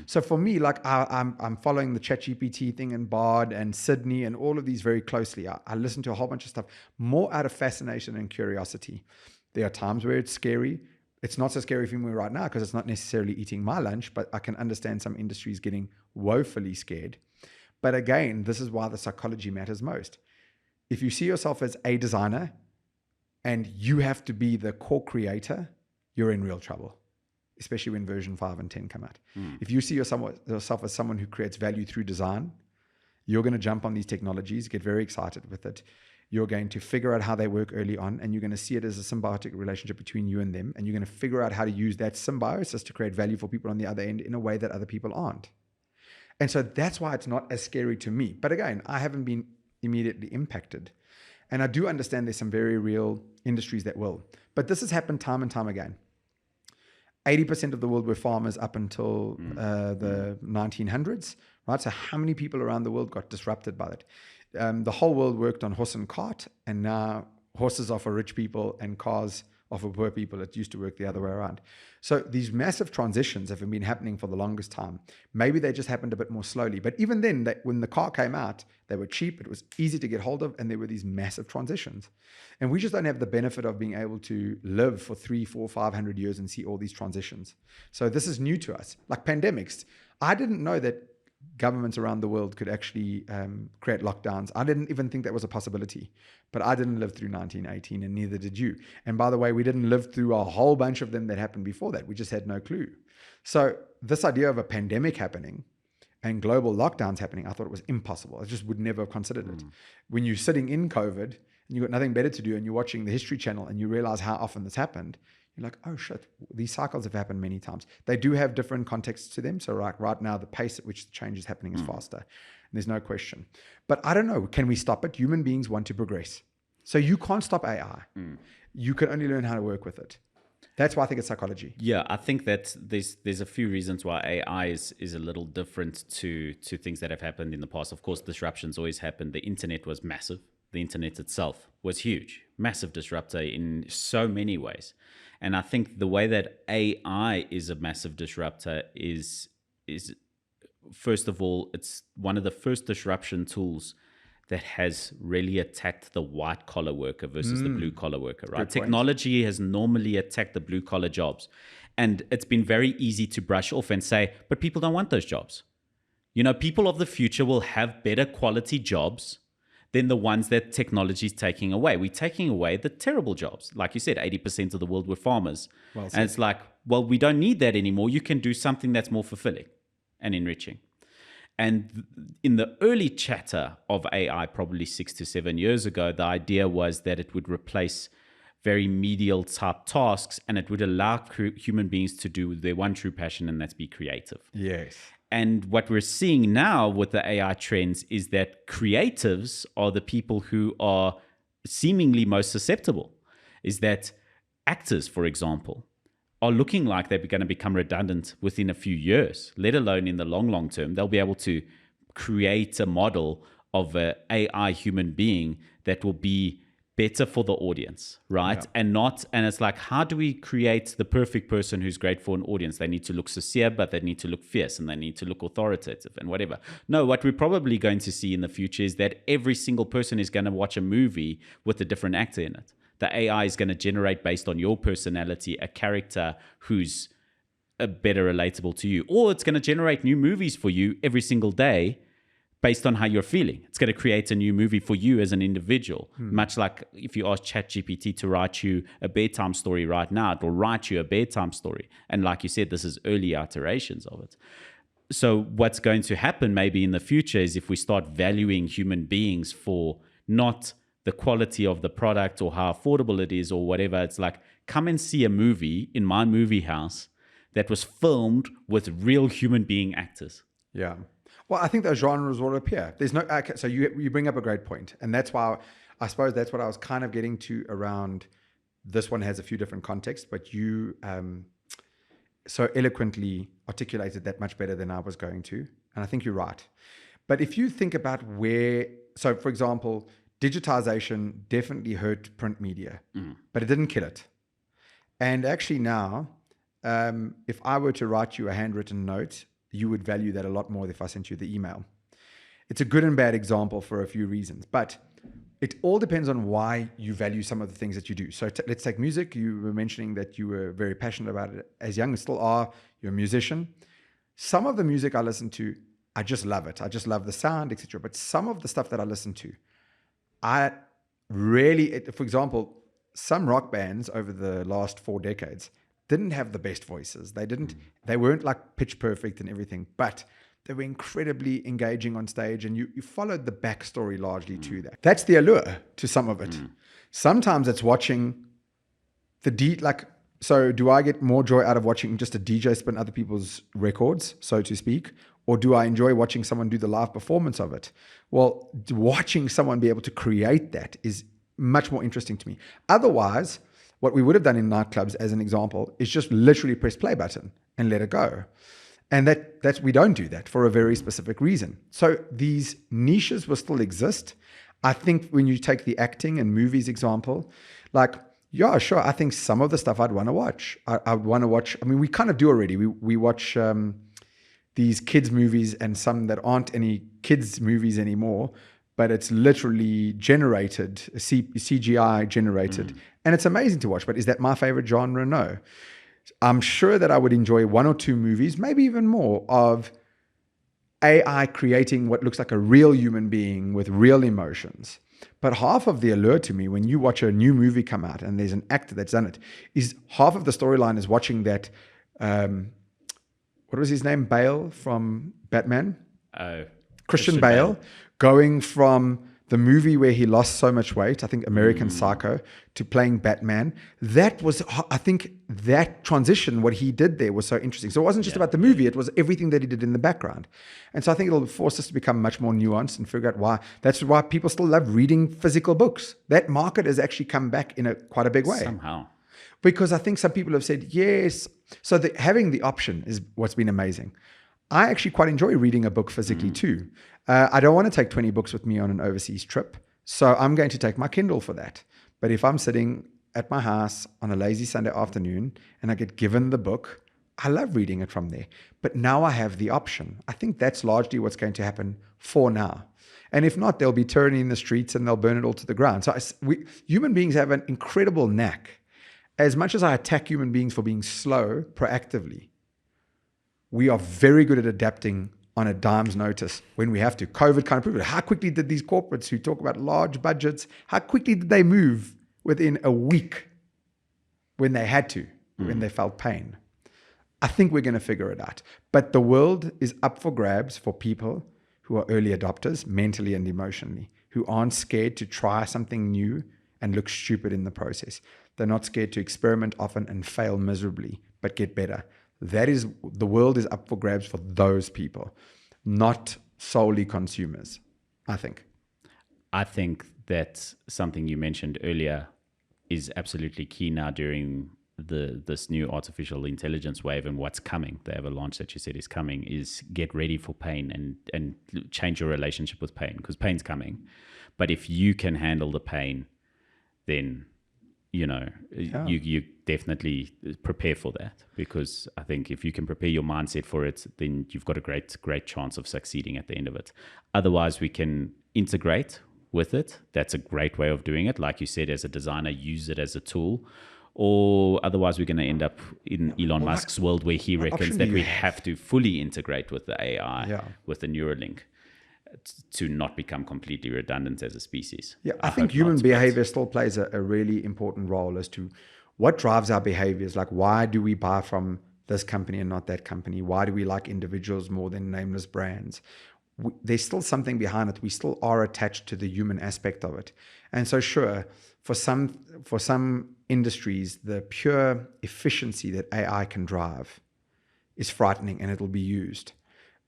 So for me, like I'm following the ChatGPT thing and Bard and Sydney and all of these very closely. I listen to a whole bunch of stuff more out of fascination and curiosity. There are times where it's scary. It's not so scary for me right now because it's not necessarily eating my lunch, but I can understand some industries getting woefully scared. But again, this is why the psychology matters most. If you see yourself as a designer and you have to be the core creator, you're in real trouble, especially when version 5 and 10 come out. If you see yourself as someone who creates value through design, you're going to jump on these technologies, get very excited with it. You're going to figure out how they work early on, and you're going to see it as a symbiotic relationship between you and them, and you're going to figure out how to use that symbiosis to create value for people on the other end in a way that other people aren't. And so that's why it's not as scary to me. But again, I haven't been immediately impacted. And I do understand there's some very real industries that will. But this has happened time and time again. 80% of the world were farmers up until the 1900s, right? So how many people around the world got disrupted by that? The whole world worked on horse and cart, and now horses are for rich people and cars are for poor people. It used to work the other way around. So these massive transitions have been happening for the longest time. Maybe they just happened a bit more slowly. But even then, when the car came out, they were cheap, it was easy to get hold of, and there were these massive transitions. And we just don't have the benefit of being able to live for 300, 400, 500 years and see all these transitions. So this is new to us. Like pandemics, I didn't know that governments around the world could actually create lockdowns. I didn't even think that was a possibility, but I didn't live through 1918 and neither did you. And by the way, we didn't live through a whole bunch of them that happened before that. We just had no clue. So this idea of a pandemic happening and global lockdowns happening, I thought it was impossible. I just would never have considered it. When you're sitting in COVID and you've got nothing better to do and you're watching the History Channel and you realize how often this happened, you're like, oh shit, these cycles have happened many times. They do have different contexts to them. So right now, the pace at which the change is happening is faster. And there's no question. But I don't know, can we stop it? Human beings want to progress. So you can't stop AI. You can only learn how to work with it. That's why I think it's psychology. Yeah, I think that there's a few reasons why AI is a little different to things that have happened in the past. Of course, disruptions always happen. The internet was massive. the internet itself was huge, massive disruptor in so many ways. And I think the way that AI is a massive disruptor is first of all, it's one of the first disruption tools that has really attacked the white collar worker versus the blue collar worker, right? Technology has normally attacked the blue collar jobs. And it's been very easy to brush off and say, but people don't want those jobs. You know, people of the future will have better quality jobs than the ones that technology is taking away. We're taking away the terrible jobs. Like you said, 80% of the world were farmers. And it's like, well, we don't need that anymore. You can do something that's more fulfilling and enriching. And in the early chatter of AI, probably 6 to 7 years ago, the idea was that it would replace very medial type tasks and it would allow human beings to do their one true passion, and that's be creative. Yes. And what we're seeing now with the AI trends is that creatives are the people who are seemingly most susceptible. Is that actors, for example, are looking like they're going to become redundant within a few years, let alone in the long term. They'll be able to create a model of an AI human being that will be better for the audience, right? Yeah. And it's like, how do we create the perfect person who's great for an audience? They need to look sincere, but they need to look fierce, and they need to look authoritative and whatever. No, what we're probably going to see in the future is that every single person is going to watch a movie with a different actor in it. The AI is going to generate, based on your personality, a character who's better relatable to you. Or it's going to generate new movies for you every single day based on how you're feeling. It's going to create a new movie for you as an individual. Much like if you ask ChatGPT to write you a bedtime story right now, it will write you a bedtime story. And like you said, this is early iterations of it. So what's going to happen maybe in the future is if we start valuing human beings for not the quality of the product or how affordable it is or whatever, it's like, come and see a movie in my movie house that was filmed with real human being actors. Yeah. Well, I think those genres will appear. There's no, okay, so you bring up a great point, and that's why I suppose that's what I was kind of getting to around. This one has a few different contexts, but you so eloquently articulated that much better than I was going to, and I think you're right. But if you think about so for example, digitization definitely hurt print media, but it didn't kill it. And actually now, if I were to write you a handwritten note, you would value that a lot more if I sent you the email. It's a good and bad example for a few reasons, but it all depends on why you value some of the things that you do. So let's take music. You were mentioning that you were very passionate about it as young and still are. You're a musician. Some of the music I listen to, I just love it. I just love the sound, etc. But some of the stuff that I listen to, I really, for example, some rock bands over the last 4 decades didn't have the best voices. They weren't like pitch perfect and everything, but they were incredibly engaging on stage, and you followed the backstory largely to that. That's the allure to some of it. Sometimes it's watching so do I get more joy out of watching just a DJ spin other people's records, so to speak? Or do I enjoy watching someone do the live performance of it? Well, watching someone be able to create that is much more interesting to me. Otherwise, what we would have done in nightclubs, as an example, is just literally press play button and let it go. And that's we don't do that for a very specific reason. So these niches will still exist. I think when you take the acting and movies example, like, yeah, sure, I think some of the stuff I'd want to watch. I'd want to watch, I mean, we kind of do already. We watch these kids movies and some that aren't any kids movies anymore, but it's literally generated, CGI generated. And it's amazing to watch, but is that my favorite genre? No. I'm sure that I would enjoy 1 or 2 movies, maybe even more, of AI creating what looks like a real human being with real emotions. But half of the allure to me, when you watch a new movie come out and there's an actor that's done it, is half of the storyline is watching that, what was his name? Bale from Batman? Christian Bale, going from the movie where he lost so much weight, I think American Psycho, to playing Batman. That was, I think that transition, what he did there was so interesting. So it wasn't just about the movie, it was everything that he did in the background. And so I think it'll force us to become much more nuanced and figure out why. That's why people still love reading physical books. That market has actually come back in quite a big way. Somehow. Because I think some people have said, yes. So having the option is what's been amazing. I actually quite enjoy reading a book physically too. I don't want to take 20 books with me on an overseas trip. So I'm going to take my Kindle for that. But if I'm sitting at my house on a lazy Sunday afternoon and I get given the book, I love reading it from there. But now I have the option. I think that's largely what's going to happen for now. And if not, they'll be tyranny in the streets and they'll burn it all to the ground. So human beings have an incredible knack. As much as I attack human beings for being slow proactively, we are very good at adapting on a dime's notice when we have to. COVID kind of proved it. How quickly did these corporates who talk about large budgets, how quickly did they move within a week when they had to, when they felt pain? I think we're going to figure it out. But the world is up for grabs for people who are early adopters, mentally and emotionally, who aren't scared to try something new and look stupid in the process. They're not scared to experiment often and fail miserably, but get better. The world is up for grabs for those people, not solely consumers, I think. I think that something you mentioned earlier is absolutely key now during this new artificial intelligence wave and what's coming. The avalanche that you said is coming is get ready for pain and change your relationship with pain, because pain's coming. But if you can handle the pain, then you definitely prepare for that, because I think if you can prepare your mindset for it, then you've got a great chance of succeeding at the end of it. Otherwise, we can integrate with it. That's a great way of doing it. Like you said, as a designer, use it as a tool. Or otherwise, we're going to end up in Elon Musk's world where he reckons that we have to fully integrate with the AI, with the Neuralink, to not become completely redundant as a species. Yeah, I think human behavior still plays a really important role as to what drives our behaviors. Like, why do we buy from this company and not that company? Why do we like individuals more than nameless brands? There's still something behind it. We still are attached to the human aspect of it. And so sure, for some industries, the pure efficiency that AI can drive is frightening and it'll be used.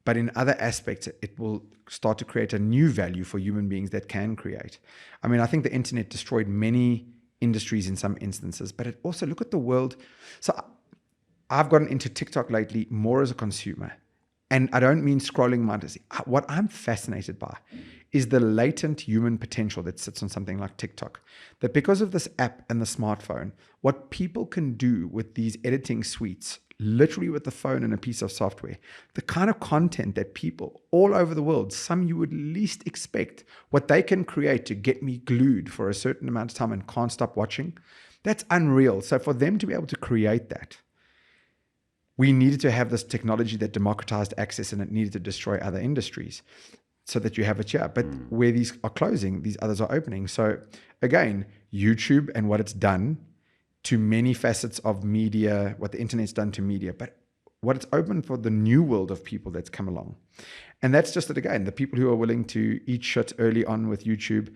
But in other aspects, it will start to create a new value for human beings that can create. I mean, I think the internet destroyed many industries in some instances, but it also, look at the world. So I've gotten into TikTok lately more as a consumer. And I don't mean scrolling mindlessly. What I'm fascinated by is the latent human potential that sits on something like TikTok. That because of this app and the smartphone, what people can do with these editing suites, literally with the phone and a piece of software, the kind of content that people all over the world, some you would least expect, what they can create to get me glued for a certain amount of time and can't stop watching, that's unreal. So for them to be able to create that, we needed to have this technology that democratized access, and it needed to destroy other industries so that you have it here. But where these are closing, these others are opening. So again, YouTube and what it's done to many facets of media, what the internet's done to media, but what it's opened for the new world of people that's come along. And that's just it again, the people who are willing to eat shit early on with YouTube,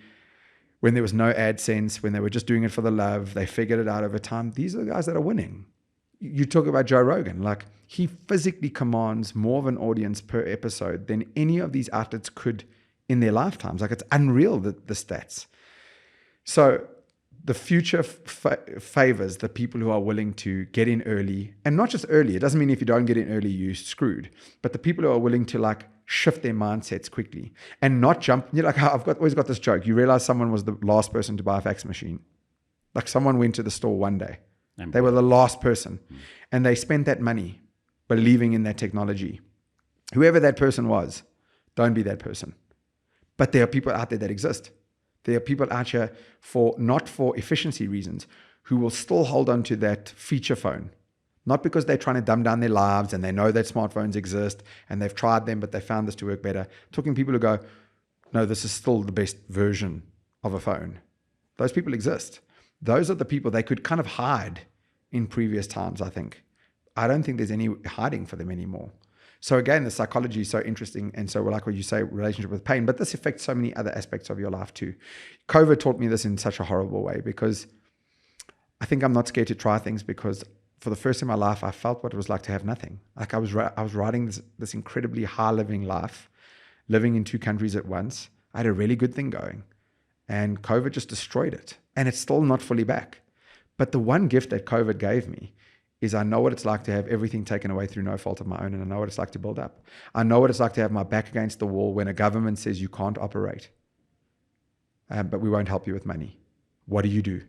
when there was no AdSense, when they were just doing it for the love, they figured it out over time. These are the guys that are winning. You talk about Joe Rogan, like he physically commands more of an audience per episode than any of these outlets could in their lifetimes. Like, it's unreal, the stats. So the future favors the people who are willing to get in early, and not just early. It doesn't mean if you don't get in early, you're screwed. But the people who are willing to like shift their mindsets quickly and not jump. You know, like I've always got this joke. You realize someone was the last person to buy a fax machine. Like someone went to the store one day. They were the last person. And they spent that money believing in that technology. Whoever that person was, don't be that person. But there are people out there that exist. There are people out here not for efficiency reasons who will still hold on to that feature phone. Not because they're trying to dumb down their lives and they know that smartphones exist and they've tried them, but they found this to work better. Talking to people who go, no, this is still the best version of a phone. Those people exist. Those are the people they could kind of hide in previous times, I think. I don't think there's any hiding for them anymore. So again, the psychology is so interesting. And so like what you say, relationship with pain, but this affects so many other aspects of your life too. COVID taught me this in such a horrible way, because I think I'm not scared to try things, because for the first time in my life, I felt what it was like to have nothing. Like I was riding this incredibly high living life, living in 2 countries at once. I had a really good thing going, and COVID just destroyed it. And it's still not fully back. But the one gift that COVID gave me is I know what it's like to have everything taken away through no fault of my own, and I know what it's like to build up. I know what it's like to have my back against the wall when a government says you can't operate. but we won't help you with money. What do you do?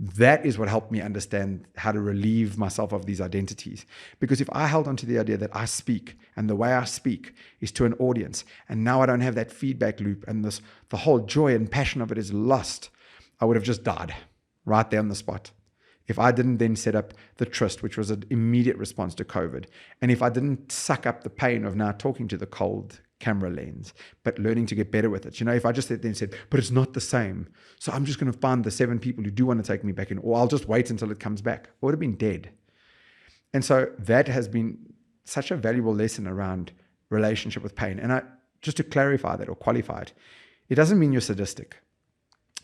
That is what helped me understand how to relieve myself of these identities. Because if I held on to the idea that I speak and the way I speak is to an audience, and now I don't have that feedback loop and the whole joy and passion of it is lost, I would have just died right there on the spot. If I didn't then set up the Tryst, which was an immediate response to COVID, and if I didn't suck up the pain of now talking to the cold camera lens, but learning to get better with it. If I just then said, but it's not the same, so I'm just going to find the 7 people who do want to take me back in, or I'll just wait until it comes back, I would have been dead. And so that has been such a valuable lesson around relationship with pain. And just to clarify that or qualify it, it doesn't mean you're sadistic.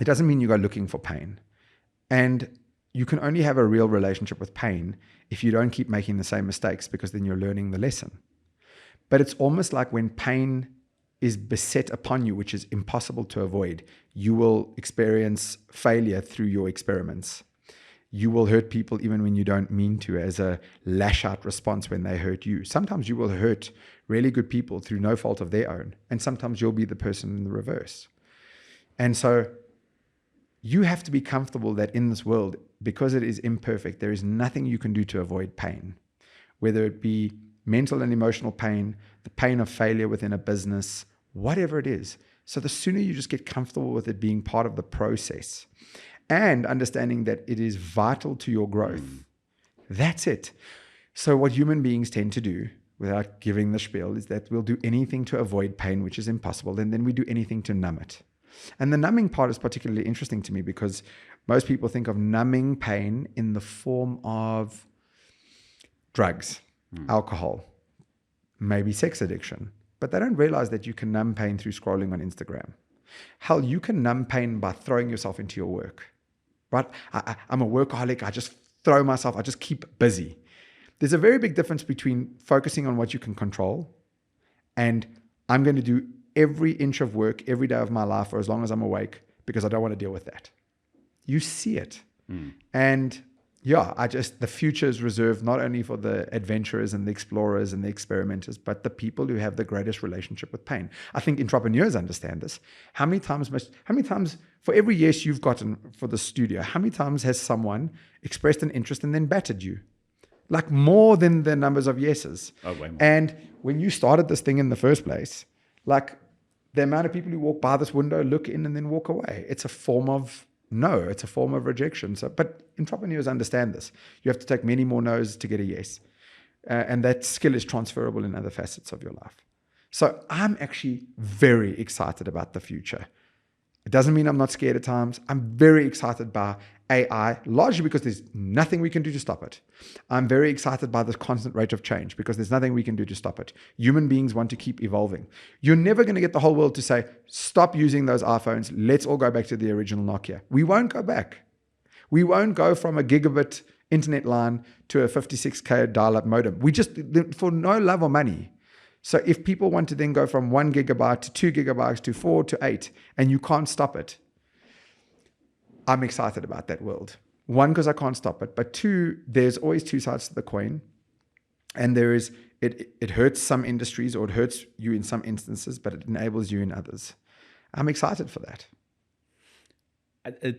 It doesn't mean you go looking for pain. And you can only have a real relationship with pain if you don't keep making the same mistakes, because then you're learning the lesson. But it's almost like when pain is beset upon you, which is impossible to avoid, you will experience failure through your experiments. You will hurt people even when you don't mean to, as a lash out response when they hurt you. Sometimes you will hurt really good people through no fault of their own. And sometimes you'll be the person in the reverse. And so you have to be comfortable that in this world, because it is imperfect, there is nothing you can do to avoid pain, whether it be mental and emotional pain, the pain of failure within a business, whatever it is. So the sooner you just get comfortable with it being part of the process and understanding that it is vital to your growth, that's it. So what human beings tend to do, without giving the spiel, is that we'll do anything to avoid pain, which is impossible, and then we do anything to numb it. And the numbing part is particularly interesting to me because most people think of numbing pain in the form of drugs, alcohol, maybe sex addiction, but they don't realize that you can numb pain through scrolling on Instagram. Hell, you can numb pain by throwing yourself into your work, right? I'm a workaholic. I just throw myself, I just keep busy. There's a very big difference between focusing on what you can control and I'm going to do every inch of work every day of my life for as long as I'm awake because I don't want to deal with that. You see it. And the future is reserved not only for the adventurers and the explorers and the experimenters, but the people who have the greatest relationship with pain. I think entrepreneurs understand this. How many times for every yes you've gotten for the studio, how many times has someone expressed an interest and then battered you? Like more than the numbers of yeses. Oh, way more. And when you started this thing in the first place, like the amount of people who walk by this window, look in and then walk away, it's a form of no, it's a form of rejection. So, but entrepreneurs understand this. You have to take many more no's to get a yes. And that skill is transferable in other facets of your life. So I'm actually very excited about the future. It doesn't mean I'm not scared at times. I'm very excited by AI, largely because there's nothing we can do to stop it. I'm very excited by this constant rate of change because there's nothing we can do to stop it. Human beings want to keep evolving. You're never going to get the whole world to say, stop using those iPhones. Let's all go back to the original Nokia. We won't go back. We won't go from a gigabit internet line to a 56K dial-up modem. We just, for no love or money. So if people want to then go from 1 gigabyte to 2 gigabytes to 4 to 8, and you can't stop it, I'm excited about that world. One, because I can't stop it. But two, there's always two sides to the coin. And there is, it hurts some industries or it hurts you in some instances, but it enables you in others. I'm excited for that.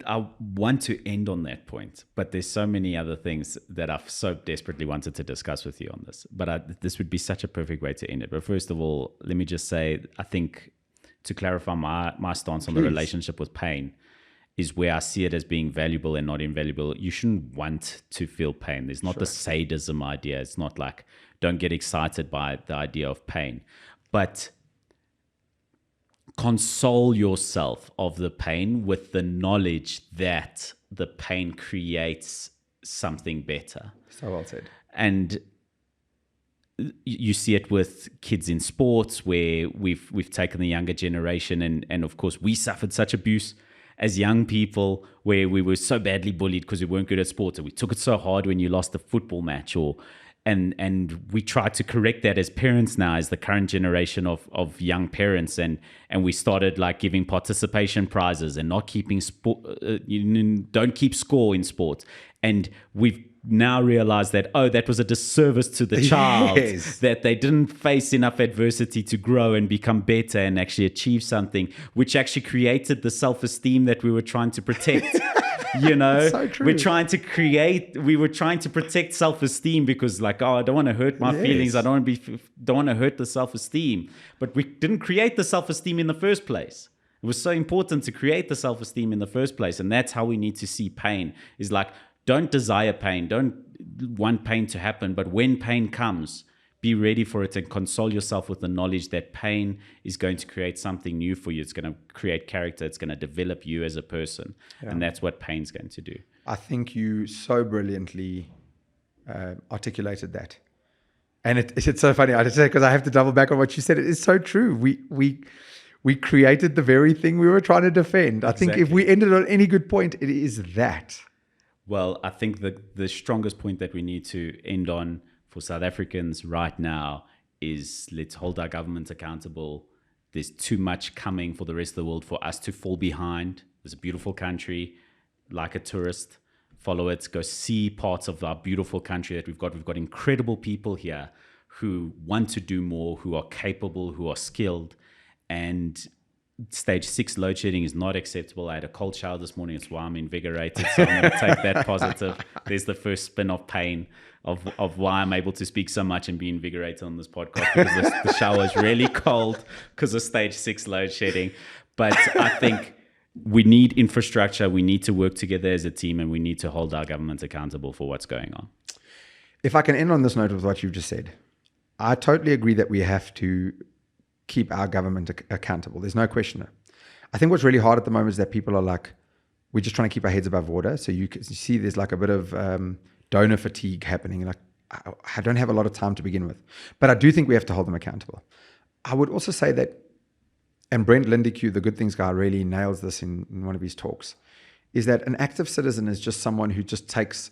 I want to end on that point, but there's so many other things that I've so desperately wanted to discuss with you on this. But this would be such a perfect way to end it. But first of all, let me just say, I think to clarify my stance on the relationship with pain is where I see it as being valuable and not invaluable. You shouldn't want to feel pain. There's not the sadism idea. It's not like don't get excited by the idea of pain, but console yourself of the pain with the knowledge that the pain creates something better. So well said. And you see it with kids in sports where we've taken the younger generation and of course we suffered such abuse as young people where we were so badly bullied because we weren't good at sports and we took it so hard when you lost a football match and we try to correct that as parents now, as the current generation of young parents, and we started like giving participation prizes and not keeping sport, don't keep score in sports, and we've now realize that, oh, that was a disservice to the child, Yes. that they didn't face enough adversity to grow and become better and actually achieve something, which actually created the self-esteem that we were trying to protect. You know, So true. we were trying to protect self-esteem because like, oh, I don't want to hurt my feelings. I don't want to hurt the self-esteem. But we didn't create the self-esteem in the first place. It was so important to create the self-esteem in the first place. And that's how we need to see pain, is like, don't desire pain. Don't want pain to happen. But when pain comes, be ready for it and console yourself with the knowledge that pain is going to create something new for you. It's going to create character. It's going to develop you as a person. Yeah. And that's what pain's going to do. I think you so brilliantly articulated that. And it's so funny. I just say, because I have to double back on what you said. It is so true. We created the very thing we were trying to defend. I think if we ended on any good point, it is that. Well, I think the strongest point that we need to end on for South Africans right now is, let's hold our government accountable. There's too much coming for the rest of the world for us to fall behind. It's a beautiful country. Like a tourist, follow it, go see parts of our beautiful country that we've got. We've got incredible people here who want to do more, who are capable, who are skilled. And stage 6 load shedding is not acceptable. I had a cold shower this morning. It's why I'm invigorated. So I'm going to take that positive. There's the first spin of pain of why I'm able to speak so much and be invigorated on this podcast, because the shower is really cold because of stage 6 load shedding. But I think we need infrastructure. We need to work together as a team, and we need to hold our government accountable for what's going on. If I can end on this note with what you've just said, I totally agree that we have to keep our government accountable. There's no question. I think what's really hard at the moment is that people are like, we're just trying to keep our heads above water. So you see there's like a bit of donor fatigue happening. Like, I don't have a lot of time to begin with. But I do think we have to hold them accountable. I would also say that, and Brent Lindeque, the Good Things guy, really nails this in one of his talks, is that an active citizen is just someone who just takes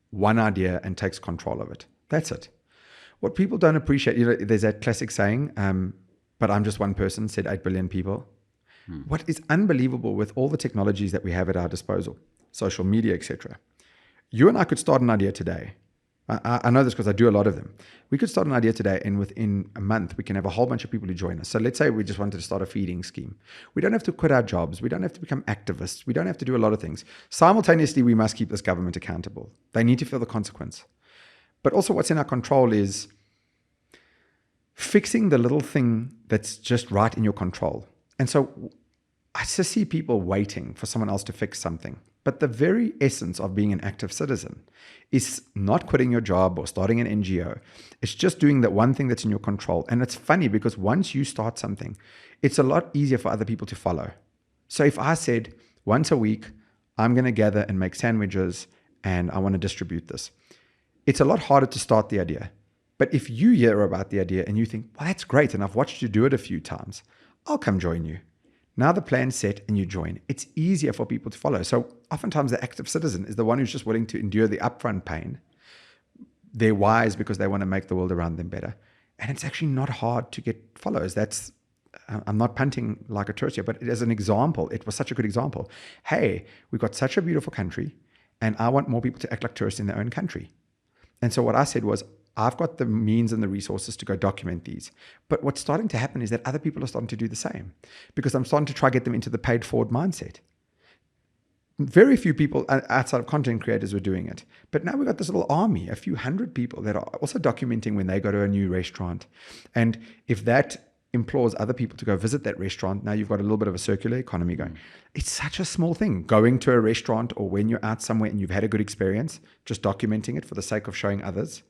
one idea and takes control of it. That's it. What people don't appreciate, there's that classic saying, but I'm just one person, said 8 billion people. What is unbelievable with all the technologies that we have at our disposal, social media, etc. You and I could start an idea today. I know this because I do a lot of them. We could start an idea today, and within a month, we can have a whole bunch of people who join us. So let's say we just wanted to start a feeding scheme. We don't have to quit our jobs. We don't have to become activists. We don't have to do a lot of things. Simultaneously, we must keep this government accountable. They need to feel the consequence. But also what's in our control is fixing the little thing that's just right in your control. And so I just see people waiting for someone else to fix something. But the very essence of being an active citizen is not quitting your job or starting an NGO. It's just doing that one thing that's in your control. And it's funny because once you start something, it's a lot easier for other people to follow. So if I said once a week, I'm going to gather and make sandwiches and I want to distribute this, it's a lot harder to start the idea. But if you hear about the idea and you think, well, that's great, and I've watched you do it a few times, I'll come join you. Now the plan's set and you join. It's easier for people to follow. So oftentimes the active citizen is the one who's just willing to endure the upfront pain. They're wise because they want to make the world around them better. And it's actually not hard to get followers. I'm not punting like a tourist here, but as an example, it was such a good example. Hey, we've got such a beautiful country, and I want more people to act like tourists in their own country. And so what I said was, I've got the means and the resources to go document these. But what's starting to happen is that other people are starting to do the same, because I'm starting to try to get them into the paid forward mindset. Very few people outside of content creators were doing it. But now we've got this little army, a few hundred people that are also documenting when they go to a new restaurant. And if that implores other people to go visit that restaurant, now you've got a little bit of a circular economy going. It's such a small thing, going to a restaurant, or when you're out somewhere and you've had a good experience, just documenting it for the sake of showing others.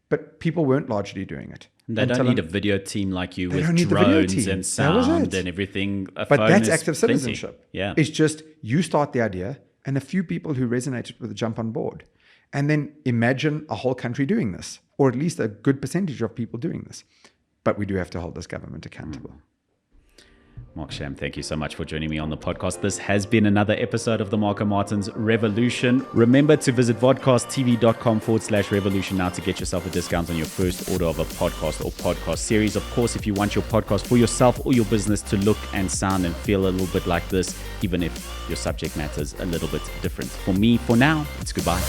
But people weren't largely doing it. They don't need a video team like you with drones and sound and everything. But that's active citizenship. Yeah. It's just you start the idea and a few people who resonated with it jump on board. And then imagine a whole country doing this, or at least a good percentage of people doing this. But we do have to hold this government accountable. Mark Sham, thank you so much for joining me on the podcast. This has been another episode of the Marco Martins Revolution. Remember to visit vodcasttv.com/revolution now to get yourself a discount on your first order of a podcast or podcast series. Of course, if you want your podcast for yourself or your business to look and sound and feel a little bit like this, even if your subject matter is a little bit different. For me, for now, it's goodbye.